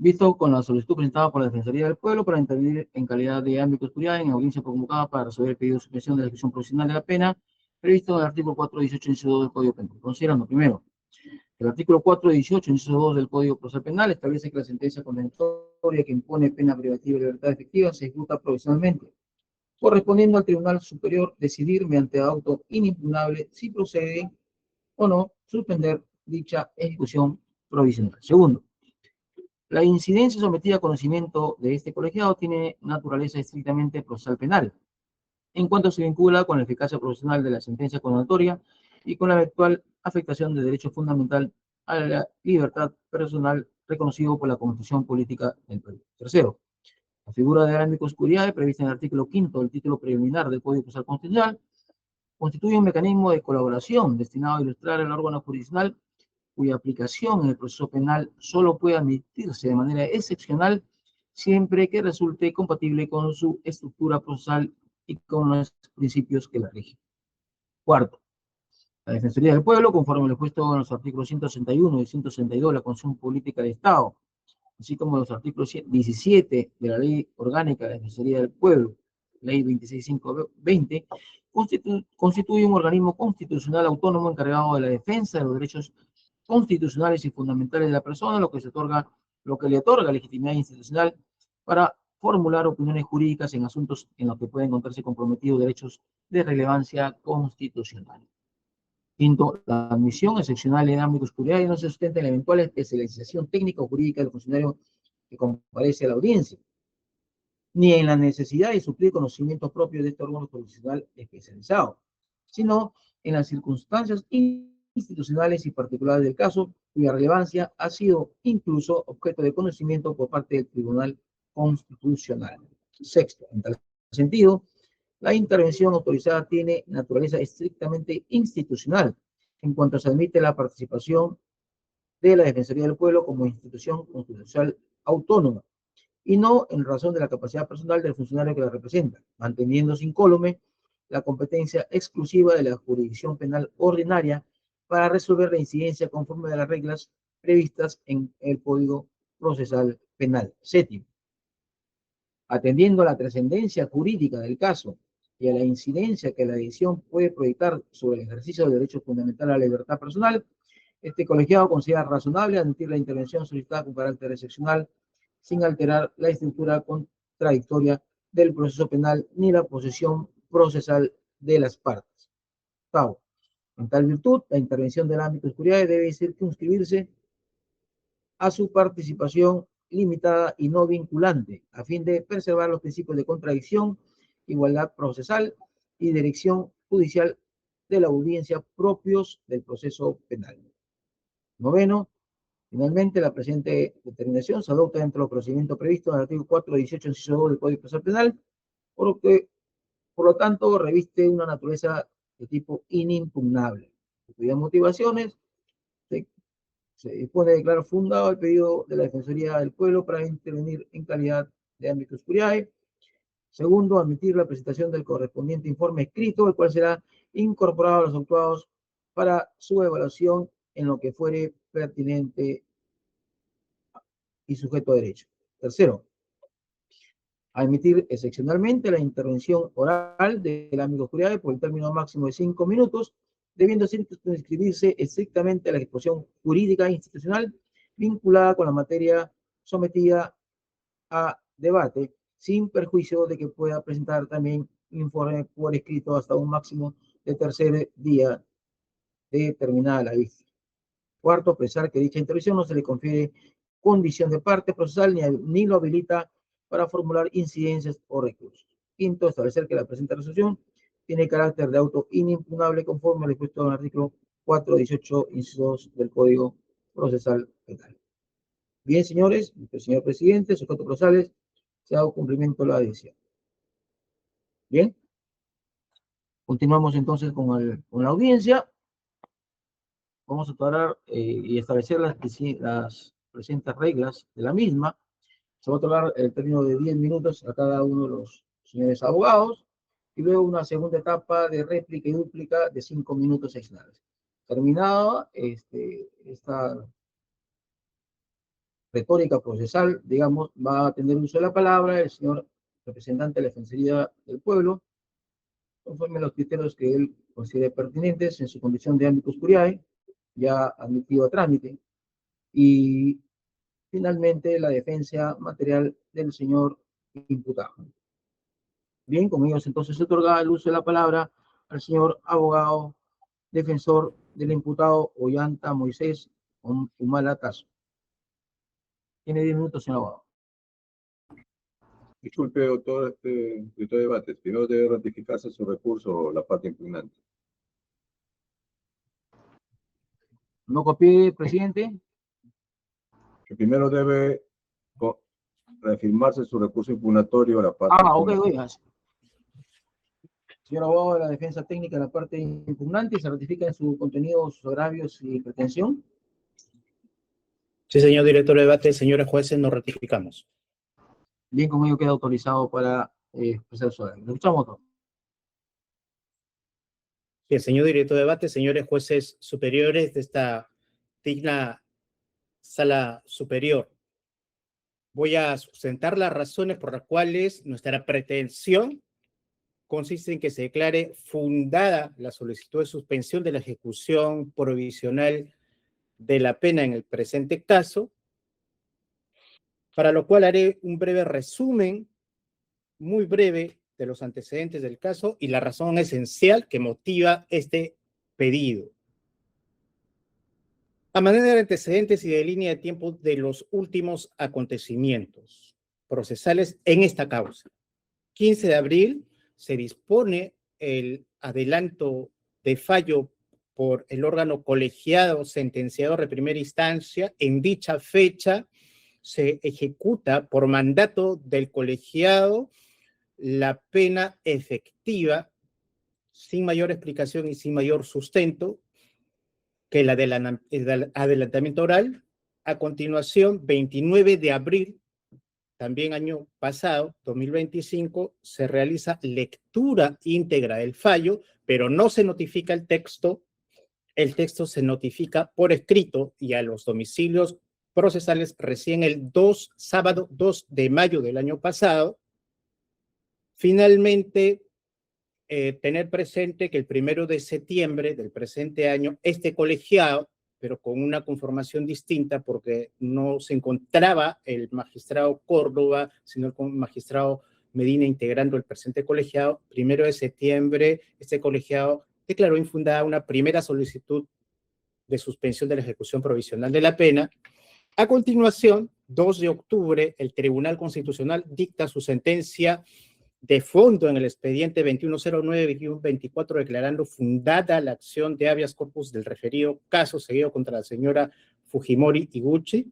Visto con la solicitud presentada por la Defensoría del Pueblo para intervenir en calidad de ámbito curiae en audiencia convocada para resolver el pedido de suspensión de la ejecución provisional de la pena previsto en el artículo 418, inciso 2 del Código Penal. Considerando, primero, el artículo 418, inciso 2 del Código Procesal Penal establece que la sentencia condenatoria que impone pena privativa de libertad efectiva se ejecuta provisionalmente, correspondiendo al Tribunal Superior decidir mediante auto inimpugnable si procede o no suspender dicha ejecución provisional. Segundo, la incidencia sometida a conocimiento de este colegiado tiene naturaleza estrictamente procesal penal, en cuanto se vincula con la eficacia profesional de la sentencia condenatoria y con la eventual afectación de derecho fundamental a la libertad personal reconocido por la Constitución Política del Perú. Tercero, la figura de amicus curiae prevista en el artículo 5 del título preliminar del Código Procesal Constitucional constituye un mecanismo de colaboración destinado a ilustrar el órgano jurisdiccional cuya aplicación en el proceso penal solo puede admitirse de manera excepcional siempre que resulte compatible con su estructura procesal y con los principios que la rigen. Cuarto, la Defensoría del Pueblo, conforme lo puesto en los artículos 161 y 162 de la Constitución Política del Estado, así como los artículos 17 de la Ley Orgánica de la Defensoría del Pueblo, Ley 26520, constituye un organismo constitucional autónomo encargado de la defensa de los derechos constitucionales y fundamentales de la persona, lo que le otorga legitimidad institucional para formular opiniones jurídicas en asuntos en los que pueden encontrarse comprometidos derechos de relevancia constitucional. Quinto, la admisión excepcional en ámbitos curiae no se sustenta en la eventual especialización técnica o jurídica del funcionario que comparece a la audiencia, ni en la necesidad de suplir conocimientos propios de este órgano jurisdiccional especializado, sino en las circunstancias institucionales y particulares del caso, cuya relevancia ha sido incluso objeto de conocimiento por parte del Tribunal Constitucional. Sexto, en tal sentido, la intervención autorizada tiene naturaleza estrictamente institucional, en cuanto se admite la participación de la Defensoría del Pueblo como institución constitucional autónoma, y no en razón de la capacidad personal del funcionario que la representa, manteniéndose incólume la competencia exclusiva de la jurisdicción penal ordinaria para resolver la incidencia conforme a las reglas previstas en el Código Procesal Penal. Séptimo, atendiendo a la trascendencia jurídica del caso y a la incidencia que la decisión puede proyectar sobre el ejercicio del derecho fundamental a la libertad personal, este colegiado considera razonable admitir la intervención solicitada con carácter excepcional sin alterar la estructura contradictoria del proceso penal ni la posición procesal de las partes. Octavo, en tal virtud, la intervención del ámbito curiae debe circunscribirse a su participación limitada y no vinculante, a fin de preservar los principios de contradicción, igualdad procesal y dirección judicial de la audiencia propios del proceso penal. Noveno, finalmente, la presente determinación se adopta dentro del procedimiento previsto en el artículo 418, inciso 2 del Código Procesal Penal, por lo tanto, reviste una naturaleza de tipo inimpugnable, cuyas motivaciones se dispone de declarar fundado el pedido de la Defensoría del Pueblo para intervenir en calidad de amicus curiae. Segundo, admitir la presentación del correspondiente informe escrito, el cual será incorporado a los actuados para su evaluación en lo que fuere pertinente y sujeto a derecho. Tercero, admitir excepcionalmente la intervención oral del amicus curiae por el término máximo de 5 minutos, debiendo circunscribirse estrictamente a la exposición jurídica e institucional vinculada con la materia sometida a debate, sin perjuicio de que pueda presentar también informe por escrito hasta un máximo de tercer día de terminada la vista. Cuarto, expresar que dicha intervención no se le confiere condición de parte procesal ni lo habilita para formular incidencias o recursos. Quinto, establecer que la presente resolución tiene carácter de auto inimpugnable conforme al expuesto en el artículo 418, inciso 2 del Código Procesal Penal. Bien, señores, señor presidente, sujetos procesales, se ha dado cumplimiento a la decisión. Bien, continuamos entonces con la audiencia. Vamos a aclarar y establecer las presentes reglas de la misma. Se va a otorgar el término de 10 minutos a cada uno de los señores abogados y luego una segunda etapa de réplica y dúplica de 5 minutos extras. Terminada esta retórica procesal, digamos, va a tener uso de la palabra el señor representante de la Defensoría del Pueblo, conforme a los criterios que él considere pertinentes en su condición de amicus curiae, ya admitido a trámite, y finalmente la defensa material del señor imputado. Bien, con ellos entonces se otorga el uso de la palabra al señor abogado defensor del imputado Ollanta Moisés Humala Caso. Tiene 10 minutos, señor abogado. Disculpe, doctor, este debate. Primero debe ratificarse su recurso la parte impugnante. No copié, presidente. Que primero debe reafirmarse su recurso impugnatorio a la parte Ok, impugnante. Señor abogado de la defensa técnica de la parte impugnante, ¿se ratifica en su contenido sus agravios y pretensión? Sí, señor director de debate, señores jueces, nos ratificamos. Bien, con ello queda autorizado para expresar su agravio. Escuchamos todo. Bien, señor director de debate, señores jueces superiores de esta digna sala superior. Voy a sustentar las razones por las cuales nuestra pretensión consiste en que se declare fundada la solicitud de suspensión de la ejecución provisional de la pena en el presente caso, para lo cual haré un breve resumen, muy breve, de los antecedentes del caso y la razón esencial que motiva este pedido. A manera de antecedentes y de línea de tiempo de los últimos acontecimientos procesales en esta causa. 15 de abril se dispone el adelanto de fallo por el órgano colegiado sentenciador de primera instancia. En dicha fecha se ejecuta por mandato del colegiado la pena efectiva, sin mayor explicación y sin mayor sustento, que el adelantamiento oral. A continuación, 29 de abril, también año pasado, 2025, se realiza lectura íntegra del fallo, pero no se notifica el texto se notifica por escrito y a los domicilios procesales recién el sábado 2 de mayo del año pasado. Finalmente, tener presente que el 1 de septiembre del presente año, este colegiado, pero con una conformación distinta porque no se encontraba el magistrado Córdoba, sino el magistrado Medina integrando el presente colegiado, 1 de septiembre, este colegiado declaró infundada una primera solicitud de suspensión de la ejecución provisional de la pena. A continuación, 2 de octubre, el Tribunal Constitucional dicta su sentencia de fondo en el expediente 2109-2124, declarando fundada la acción de habeas corpus del referido caso seguido contra la señora Fujimori Iguchi.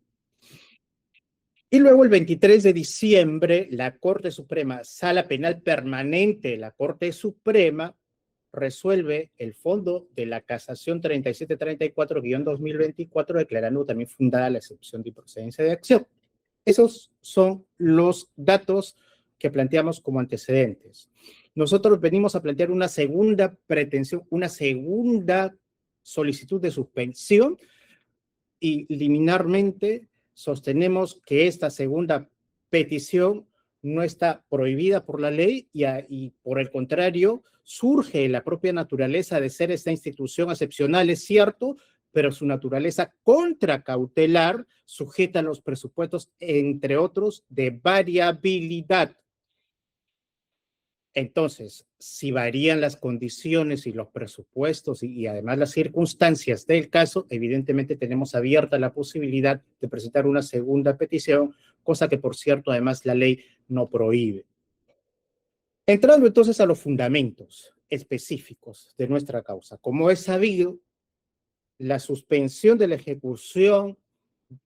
Y luego el 23 de diciembre, la Corte Suprema, Sala Penal Permanente de la Corte Suprema, resuelve el fondo de la casación 3734-2024, declarando también fundada la excepción de improcedencia de acción. Esos son los datos que planteamos como antecedentes. Nosotros venimos a plantear una segunda pretensión, una segunda solicitud de suspensión y liminarmente sostenemos que esta segunda petición no está prohibida por la ley y por el contrario, surge la propia naturaleza de ser esta institución excepcional, es cierto, pero su naturaleza contracautelar sujeta a los presupuestos, entre otros, de variabilidad. Entonces, si varían las condiciones y los presupuestos y además las circunstancias del caso, evidentemente tenemos abierta la posibilidad de presentar una segunda petición, cosa que, por cierto, además la ley no prohíbe. Entrando entonces a los fundamentos específicos de nuestra causa. Como es sabido, la suspensión de la ejecución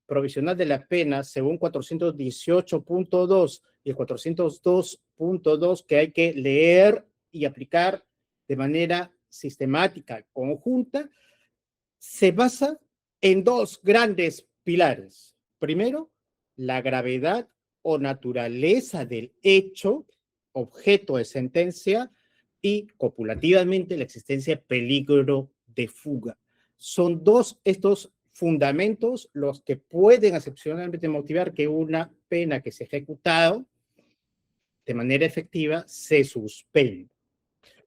provisional de la pena, según 418.2 y el 402.2, que hay que leer y aplicar de manera sistemática, conjunta, se basa en 2 grandes pilares. Primero, la gravedad o naturaleza del hecho, objeto de sentencia, y copulativamente la existencia de peligro de fuga. Son 2 estos fundamentos los que pueden excepcionalmente motivar que una pena que se ha ejecutado de manera efectiva se suspenda.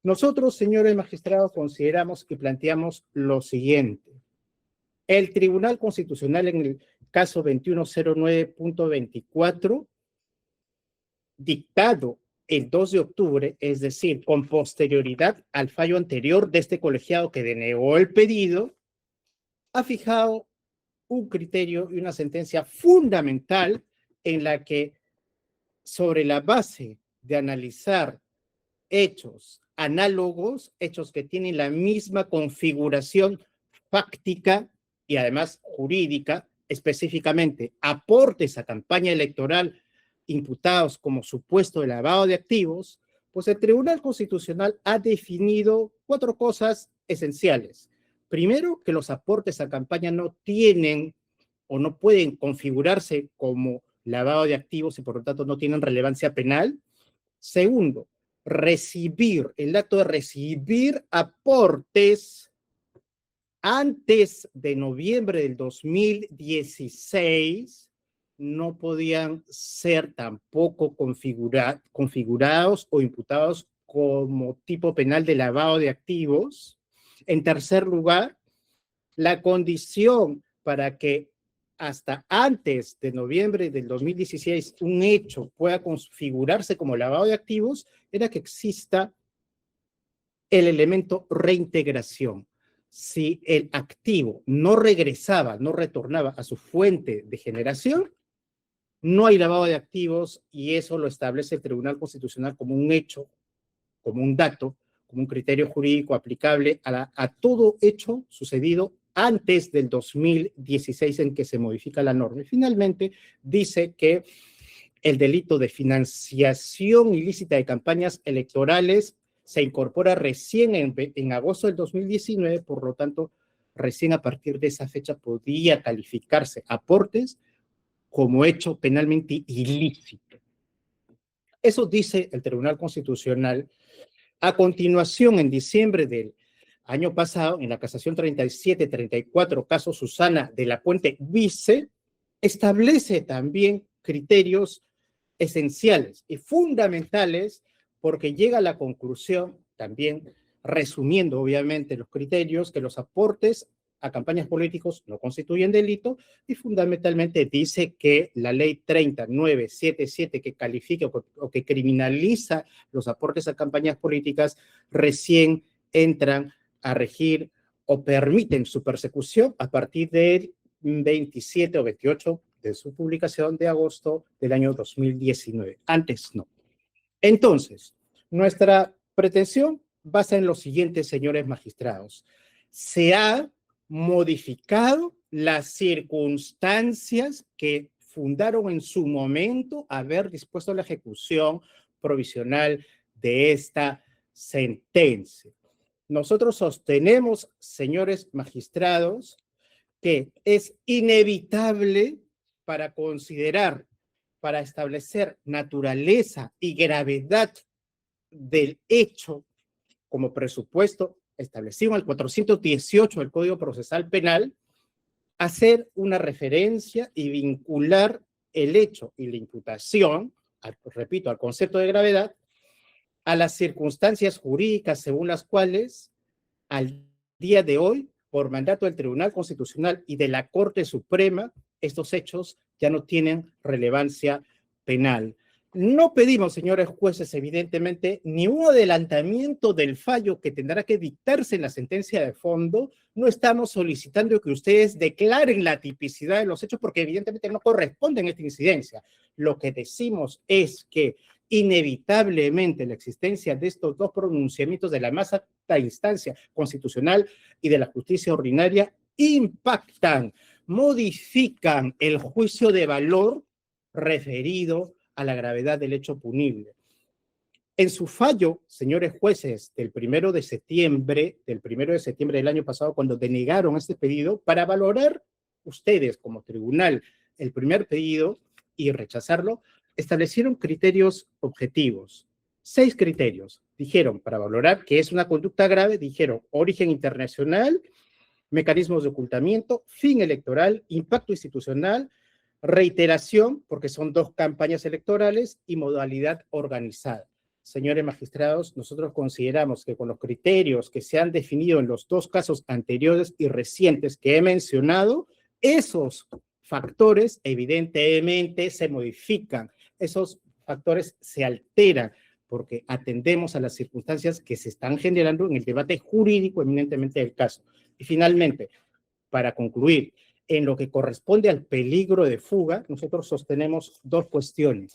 Nosotros, señores magistrados, consideramos y planteamos lo siguiente. El Tribunal Constitucional en el caso 2109.24, dictado el 2 de octubre, es decir, con posterioridad al fallo anterior de este colegiado que denegó el pedido, ha fijado un criterio y una sentencia fundamental en la que, sobre la base de analizar hechos análogos, hechos que tienen la misma configuración fáctica y además jurídica, específicamente aportes a campaña electoral imputados como supuesto de lavado de activos, pues el Tribunal Constitucional ha definido 4 cosas esenciales. Primero, que los aportes a campaña no tienen o no pueden configurarse como lavado de activos y por lo tanto no tienen relevancia penal. Segundo, el acto de recibir aportes antes de noviembre del 2016 no podían ser tampoco configurados o imputados como tipo penal de lavado de activos. En tercer lugar, la condición para que hasta antes de noviembre del 2016 un hecho pueda configurarse como lavado de activos era que exista el elemento reintegración. Si el activo no regresaba, no retornaba a su fuente de generación, no hay lavado de activos y eso lo establece el Tribunal Constitucional como un hecho, como un dato, como un criterio jurídico aplicable a todo hecho sucedido antes del 2016 en que se modifica la norma. Y finalmente dice que el delito de financiación ilícita de campañas electorales se incorpora recién en agosto del 2019, por lo tanto, recién a partir de esa fecha podía calificarse aportes como hecho penalmente ilícito. Eso dice el Tribunal Constitucional. A continuación, en diciembre del año pasado, en la casación 37-34, caso Susana de la Puente Vice, establece también criterios esenciales y fundamentales porque llega a la conclusión, también resumiendo obviamente los criterios, que los aportes a campañas políticos no constituyen delito y fundamentalmente dice que la ley 3977 que califica o que criminaliza los aportes a campañas políticas recién entran a regir o permiten su persecución a partir del 27 o 28 de su publicación de agosto del año 2019. Antes no. Entonces, nuestra pretensión basa en lo siguiente, señores magistrados. Se ha modificado las circunstancias que fundaron en su momento haber dispuesto la ejecución provisional de esta sentencia. Nosotros sostenemos, señores magistrados, que es inevitable para considerar, para establecer naturaleza y gravedad del hecho como presupuesto establecido en el 418 del Código Procesal Penal, hacer una referencia y vincular el hecho y la imputación, repito, al concepto de gravedad, a las circunstancias jurídicas según las cuales al día de hoy, por mandato del Tribunal Constitucional y de la Corte Suprema, estos hechos ya no tienen relevancia penal. No pedimos, señores jueces, evidentemente, ni un adelantamiento del fallo que tendrá que dictarse en la sentencia de fondo. No estamos solicitando que ustedes declaren la tipicidad de los hechos porque evidentemente no corresponden a esta incidencia. Lo que decimos es que inevitablemente la existencia de estos dos pronunciamientos de la más alta instancia constitucional y de la justicia ordinaria impactan, modifican el juicio de valor referido a la gravedad del hecho punible. En su fallo, señores jueces, del 1 de septiembre del año pasado, cuando denegaron este pedido, para valorar ustedes como tribunal el primer pedido y rechazarlo, establecieron criterios objetivos. 6 criterios. Dijeron, para valorar que es una conducta grave, dijeron origen internacional, mecanismos de ocultamiento, fin electoral, impacto institucional, reiteración, porque son 2 campañas electorales, y modalidad organizada. Señores magistrados, nosotros consideramos que con los criterios que se han definido en los 2 casos anteriores y recientes que he mencionado, esos factores evidentemente se modifican, esos factores se alteran, porque atendemos a las circunstancias que se están generando en el debate jurídico eminentemente del caso. Y finalmente, para concluir, en lo que corresponde al peligro de fuga, nosotros sostenemos 2 cuestiones.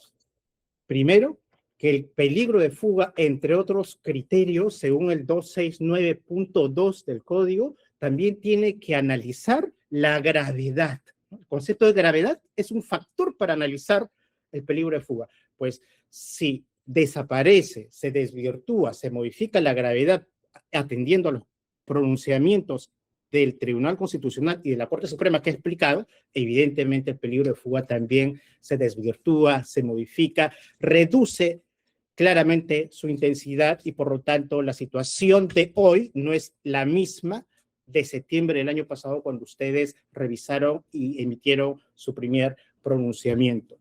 Primero, que el peligro de fuga, entre otros criterios, según el 269.2 del Código, también tiene que analizar la gravedad. El concepto de gravedad es un factor para analizar el peligro de fuga. Pues si desaparece, se desvirtúa, se modifica la gravedad atendiendo a los pronunciamientos del Tribunal Constitucional y de la Corte Suprema que he explicado, evidentemente el peligro de fuga también se desvirtúa, se modifica, reduce claramente su intensidad y por lo tanto la situación de hoy no es la misma de septiembre del año pasado cuando ustedes revisaron y emitieron su primer pronunciamiento.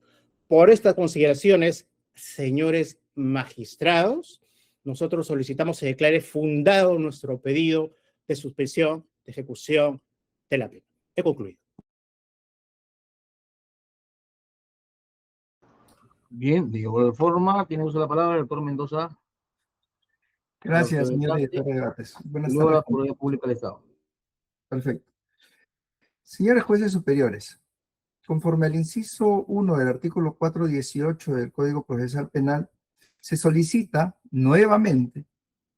Por estas consideraciones, señores magistrados, nosotros solicitamos se declare fundado nuestro pedido de suspensión de ejecución de la pena. He concluido. Bien, de igual forma, tiene uso de la palabra el doctor Mendoza. Gracias, señor director de debates. Buenas Luego la tardes. Procuraduría Pública del Estado. Perfecto. Señores jueces superiores, conforme al inciso 1 del artículo 418 del Código Procesal Penal, se solicita nuevamente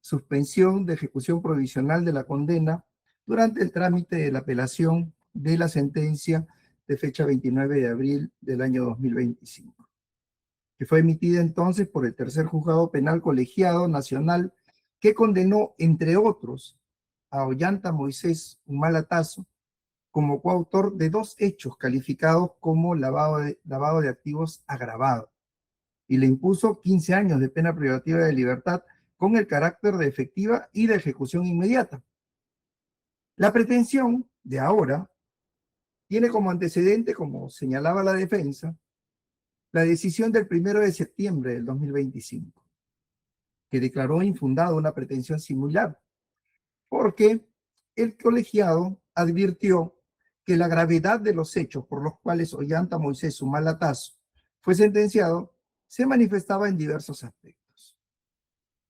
suspensión de ejecución provisional de la condena durante el trámite de la apelación de la sentencia de fecha 29 de abril del año 2025, que fue emitida entonces por el Tercer Juzgado Penal Colegiado Nacional, que condenó, entre otros, a Ollanta Moisés Humala Tazo como coautor de 2 hechos calificados como lavado de activos agravado, y le impuso 15 años de pena privativa de libertad con el carácter de efectiva y de ejecución inmediata. La pretensión de ahora tiene como antecedente, como señalaba la defensa, la decisión del 1 de septiembre del 2025, que declaró infundada una pretensión similar, porque el colegiado advirtió que la gravedad de los hechos por los cuales Ollanta Moisés Humala Tazo fue sentenciado se manifestaba en diversos aspectos.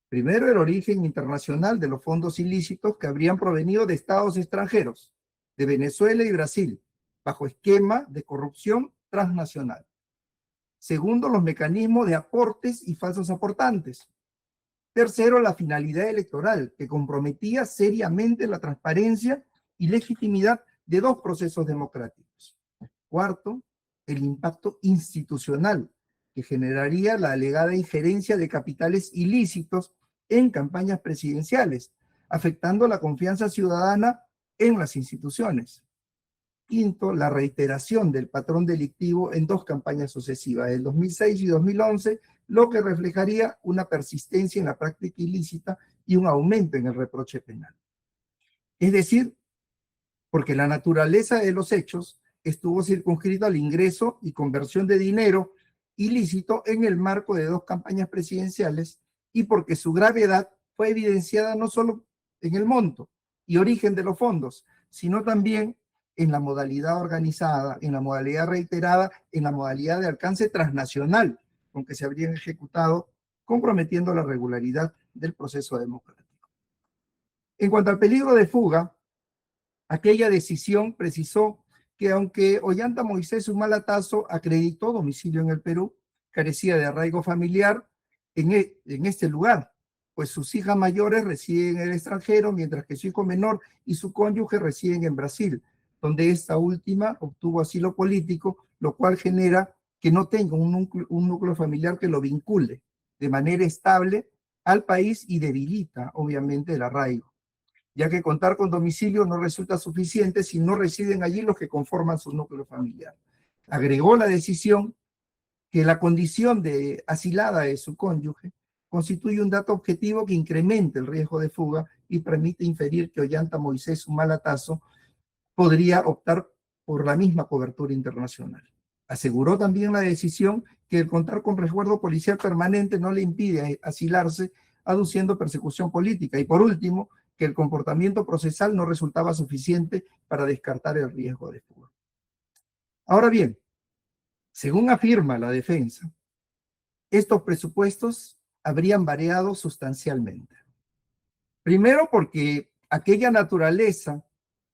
Primero, el origen internacional de los fondos ilícitos que habrían provenido de estados extranjeros, de Venezuela y Brasil, bajo esquema de corrupción transnacional. Segundo, los mecanismos de aportes y falsos aportantes. Tercero, la finalidad electoral, que comprometía seriamente la transparencia y legitimidad de 2 procesos democráticos. Cuarto, el impacto institucional, que generaría la alegada injerencia de capitales ilícitos en campañas presidenciales, afectando la confianza ciudadana en las instituciones. Quinto, la reiteración del patrón delictivo en 2 campañas sucesivas, el 2006 y 2011, lo que reflejaría una persistencia en la práctica ilícita y un aumento en el reproche penal. Es decir, porque la naturaleza de los hechos estuvo circunscrita al ingreso y conversión de dinero ilícito en el marco de 2 campañas presidenciales y porque su gravedad fue evidenciada no solo en el monto y origen de los fondos, sino también en la modalidad organizada, en la modalidad reiterada, en la modalidad de alcance transnacional con que se habrían ejecutado, comprometiendo la regularidad del proceso democrático. En cuanto al peligro de fuga, aquella decisión precisó que aunque Ollanta Moisés Humala Tazo acreditó domicilio en el Perú, carecía de arraigo familiar en este lugar, pues sus hijas mayores residen en el extranjero, mientras que su hijo menor y su cónyuge residen en Brasil, donde esta última obtuvo asilo político, lo cual genera que no tenga un núcleo familiar que lo vincule de manera estable al país y debilita, obviamente, el arraigo, ya que contar con domicilio no resulta suficiente si no residen allí los que conforman su núcleo familiar. Agregó la decisión que la condición de asilada de su cónyuge constituye un dato objetivo que incrementa el riesgo de fuga y permite inferir que Ollanta Moisés Humala Tazo podría optar por la misma cobertura internacional. Aseguró también la decisión que el contar con resguardo policial permanente no le impide asilarse aduciendo persecución política. Y por último, que el comportamiento procesal no resultaba suficiente para descartar el riesgo de fuga. Ahora bien, según afirma la defensa, estos presupuestos habrían variado sustancialmente. Primero porque aquella naturaleza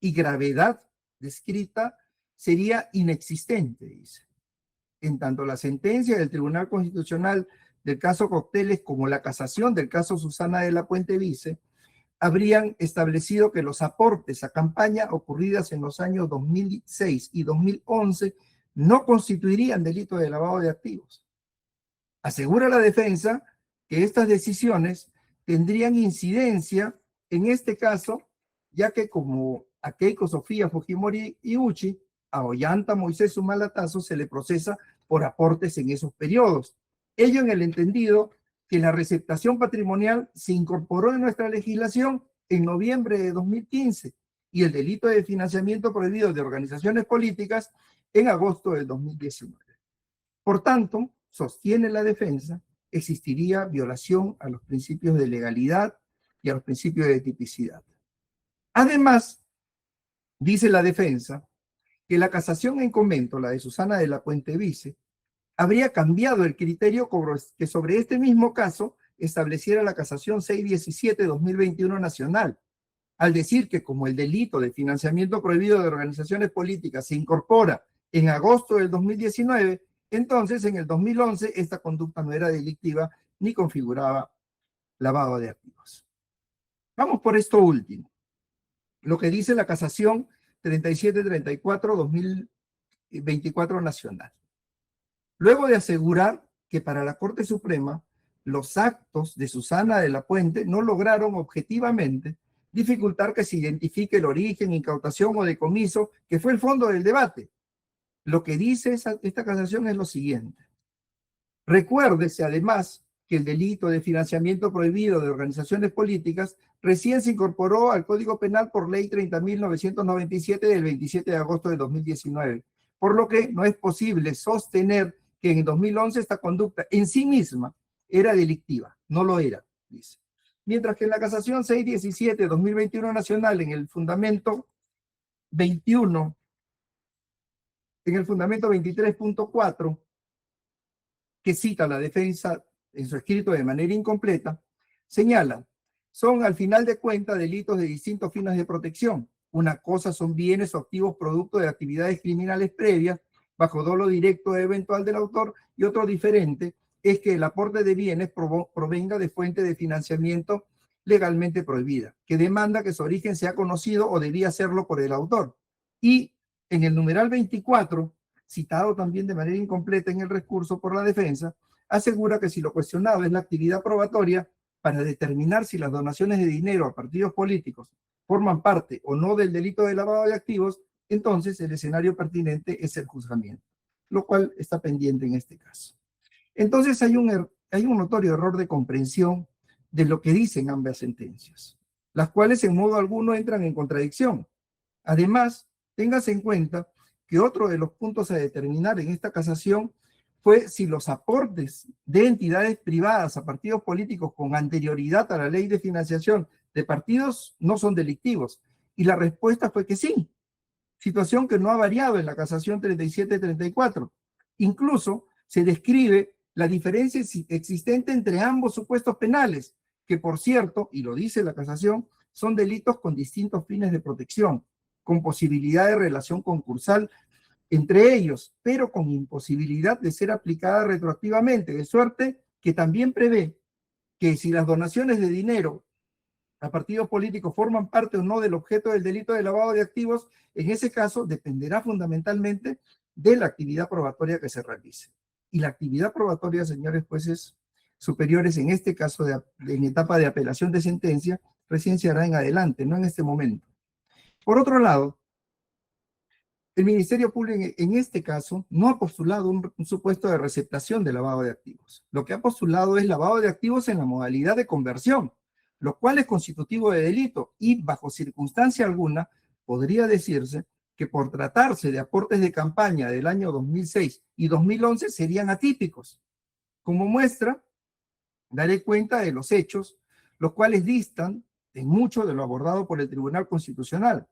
y gravedad descrita sería inexistente, dice. En tanto la sentencia del Tribunal Constitucional del caso Cocteles como la casación del caso Susana de la Puente Vice habrían establecido que los aportes a campaña ocurridas en los años 2006 y 2011 no constituirían delito de lavado de activos. Asegura la defensa que estas decisiones tendrían incidencia en este caso, ya que como a Keiko Sofía Fujimori Iuchi, a Ollanta Moisés Sumalatazo se le procesa por aportes en esos periodos. Ello en el entendido que la receptación patrimonial se incorporó en nuestra legislación en noviembre de 2015 y el delito de financiamiento prohibido de organizaciones políticas en agosto del 2019. Por tanto, sostiene la defensa, existiría violación a los principios de legalidad y a los principios de tipicidad. Además, dice la defensa que la casación en comento, la de Susana de la Puente Vice, habría cambiado el criterio que sobre este mismo caso estableciera la casación 617-2021 nacional, al decir que como el delito de financiamiento prohibido de organizaciones políticas se incorpora en agosto del 2019, entonces en el 2011 esta conducta no era delictiva ni configuraba lavado de activos. Vamos por esto último, lo que dice la casación 3734-2024 nacional. Luego de asegurar que para la Corte Suprema los actos de Susana de la Puente no lograron objetivamente dificultar que se identifique el origen, incautación o decomiso, que fue el fondo del debate. Lo que dice esta casación es lo siguiente. Recuérdese además que el delito de financiamiento prohibido de organizaciones políticas recién se incorporó al Código Penal por Ley 30.997 del 27 de agosto de 2019, por lo que no es posible sostener que en 2011 esta conducta en sí misma era delictiva. No lo era, dice. Mientras que en la casación 617-2021 nacional, en el fundamento 21, en el fundamento 23.4, que cita la defensa en su escrito de manera incompleta, señala, son al final de cuentas delitos de distintos fines de protección. Una cosa son bienes o activos producto de actividades criminales previas, bajo dolo directo e eventual del autor, y otro diferente es que el aporte de bienes provenga de fuente de financiamiento legalmente prohibida, que demanda que su origen sea conocido o debía serlo por el autor. Y en el numeral 24, citado también de manera incompleta en el recurso por la defensa, asegura que si lo cuestionado es la actividad probatoria para determinar si las donaciones de dinero a partidos políticos forman parte o no del delito de lavado de activos, entonces el escenario pertinente es el juzgamiento, lo cual está pendiente en este caso. Entonces hay un notorio error de comprensión de lo que dicen ambas sentencias, las cuales en modo alguno entran en contradicción. Además, téngase en cuenta que otro de los puntos a determinar en esta casación fue si los aportes de entidades privadas a partidos políticos con anterioridad a la ley de financiación de partidos no son delictivos. Y la respuesta fue que sí, situación que no ha variado en la casación 37-34. Incluso se describe la diferencia existente entre ambos supuestos penales, que por cierto, y lo dice la casación, son delitos con distintos fines de protección, con posibilidad de relación concursal entre ellos, pero con imposibilidad de ser aplicada retroactivamente, de suerte que también prevé que si las donaciones de dinero a partidos políticos forman parte o no del objeto del delito de lavado de activos, en ese caso dependerá fundamentalmente de la actividad probatoria que se realice. Y la actividad probatoria, señores jueces superiores, en este caso en etapa de apelación de sentencia, recién se hará en adelante, no en este momento. Por otro lado, el Ministerio Público en este caso no ha postulado un supuesto de receptación de lavado de activos. Lo que ha postulado es lavado de activos en la modalidad de conversión, lo cual es constitutivo de delito y bajo circunstancia alguna podría decirse que por tratarse de aportes de campaña del año 2006 y 2011 serían atípicos. Como muestra, daré cuenta de los hechos, los cuales distan en mucho de lo abordado por el Tribunal Constitucional.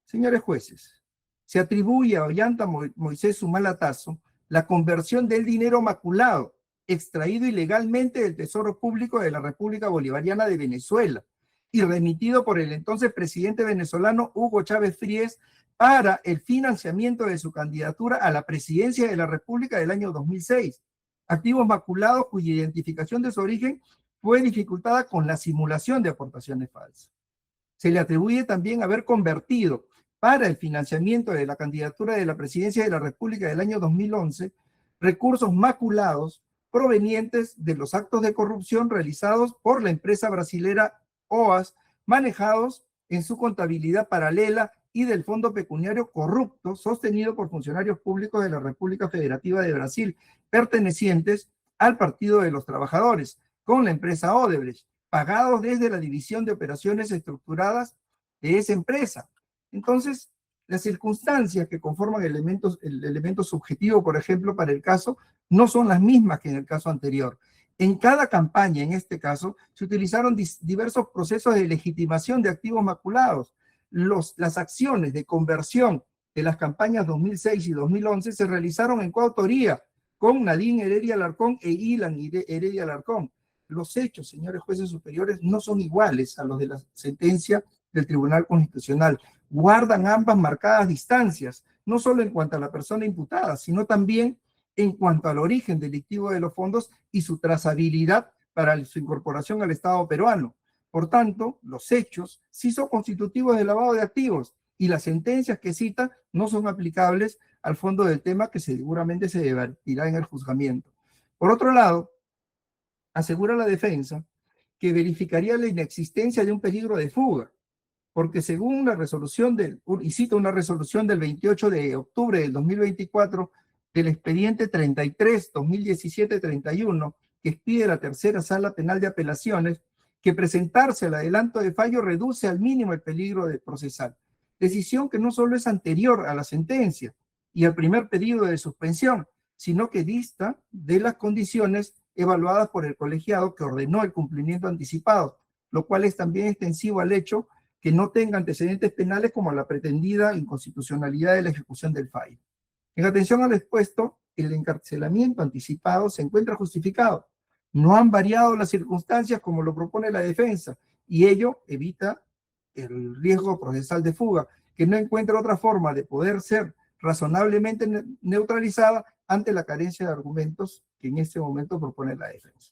Señores jueces, se atribuye a Ollanta Moisés Humala-Tasso la conversión del dinero maculado, extraído ilegalmente del Tesoro Público de la República Bolivariana de Venezuela y remitido por el entonces presidente venezolano Hugo Chávez Fríes para el financiamiento de su candidatura a la presidencia de la República del año 2006. Activos maculados cuya identificación de su origen fue dificultada con la simulación de aportaciones falsas. Se le atribuye también haber convertido para el financiamiento de la candidatura de la presidencia de la República del año 2011 recursos maculados provenientes de los actos de corrupción realizados por la empresa brasilera OAS, manejados en su contabilidad paralela y del fondo pecuniario corrupto sostenido por funcionarios públicos de la República Federativa de Brasil, pertenecientes al Partido de los Trabajadores, con la empresa Odebrecht, pagados desde la División de Operaciones Estructuradas de esa empresa. Entonces, las circunstancias que conforman el elemento subjetivo, por ejemplo, para el caso, no son las mismas que en el caso anterior. En cada campaña, en este caso, se utilizaron diversos procesos de legitimación de activos maculados. Las acciones de conversión de las campañas 2006 y 2011 se realizaron en coautoría con Nadine Heredia Alarcón e Ilan Heredia Alarcón. Los hechos, señores jueces superiores, no son iguales a los de la sentencia del Tribunal Constitucional. Guardan ambas marcadas distancias, no solo en cuanto a la persona imputada, sino también en cuanto al origen delictivo de los fondos y su trazabilidad para su incorporación al Estado peruano. Por tanto, los hechos sí son constitutivos de lavado de activos y las sentencias que cita no son aplicables al fondo del tema que seguramente se debatirá en el juzgamiento. Por otro lado, asegura la defensa que verificaría la inexistencia de un peligro de fuga, porque según la resolución y cito una resolución del 28 de octubre del 2024 del expediente 33-2017-31, que expide la tercera sala penal de apelaciones, que presentarse al adelanto de fallo reduce al mínimo el peligro de procesal. Decisión que no solo es anterior a la sentencia y al primer pedido de suspensión, sino que dista de las condiciones evaluadas por el colegiado que ordenó el cumplimiento anticipado, lo cual es también extensivo al hecho que no tenga antecedentes penales como la pretendida inconstitucionalidad de la ejecución del fallo. En atención al expuesto, el encarcelamiento anticipado se encuentra justificado. No han variado las circunstancias como lo propone la defensa y ello evita el riesgo procesal de fuga, que no encuentra otra forma de poder ser razonablemente neutralizada ante la carencia de argumentos que en este momento propone la defensa.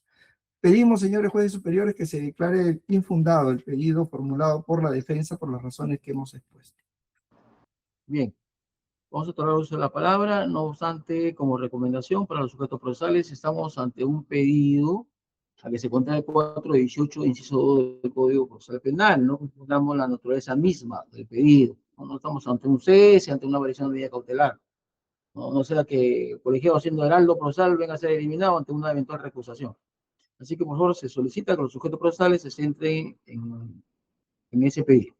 Pedimos, señores jueces superiores, que se declare infundado el pedido formulado por la defensa por las razones que hemos expuesto. Bien, vamos a tomar uso de la palabra. No obstante, como recomendación para los sujetos procesales, estamos ante un pedido a que se cuente el 418, inciso 2 del Código Procesal Penal. No confundamos la naturaleza misma del pedido. No estamos ante un cese, ante una variación de medida cautelar. No sea que el colegiado haciendo heraldo procesal venga a ser eliminado ante una eventual recusación. Así que, por favor, se solicita que los sujetos procesales se centren en ese pedido.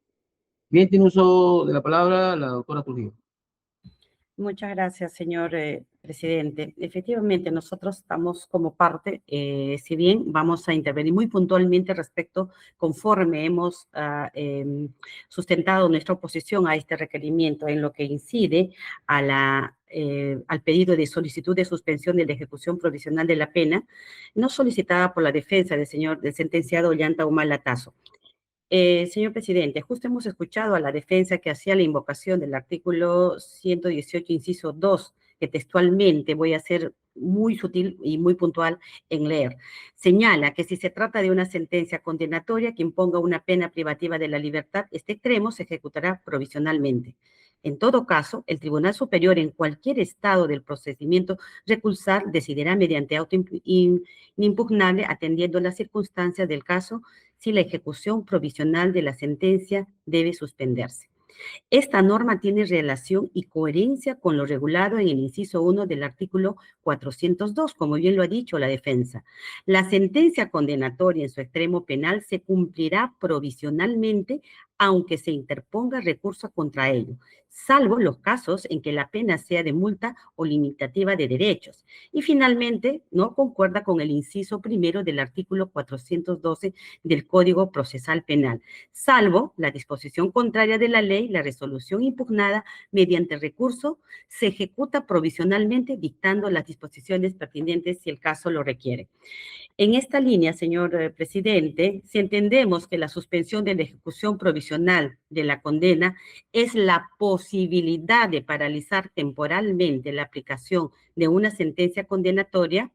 Bien, tiene uso de la palabra la doctora Trujillo. Muchas gracias, señor presidente. Efectivamente, nosotros estamos como parte, si bien vamos a intervenir muy puntualmente respecto, conforme hemos sustentado nuestra oposición a este requerimiento en lo que incide a al pedido de solicitud de suspensión de la ejecución provisional de la pena, no solicitada por la defensa del sentenciado Ollanta Humala-Tasso. Señor presidente, justo hemos escuchado a la defensa que hacía la invocación del artículo 118, inciso 2, que textualmente voy a ser muy sutil y muy puntual en leer. Señala que si se trata de una sentencia condenatoria que imponga una pena privativa de la libertad, este extremo se ejecutará provisionalmente. En todo caso, el Tribunal Superior en cualquier estado del procedimiento recursal decidirá mediante auto impugnable atendiendo las circunstancias del caso si la ejecución provisional de la sentencia debe suspenderse. Esta norma tiene relación y coherencia con lo regulado en el inciso 1 del artículo 402, como bien lo ha dicho la defensa. La sentencia condenatoria en su extremo penal se cumplirá provisionalmente aunque se interponga recurso contra ello, salvo los casos en que la pena sea de multa o limitativa de derechos. Y finalmente, no concuerda con el inciso primero del artículo 412 del Código Procesal Penal, salvo la disposición contraria de la ley, la resolución impugnada mediante recurso se ejecuta provisionalmente dictando las disposiciones pertinentes si el caso lo requiere. En esta línea, señor presidente, si entendemos que la suspensión de la ejecución provisional de la condena es la posibilidad de paralizar temporalmente la aplicación de una sentencia condenatoria,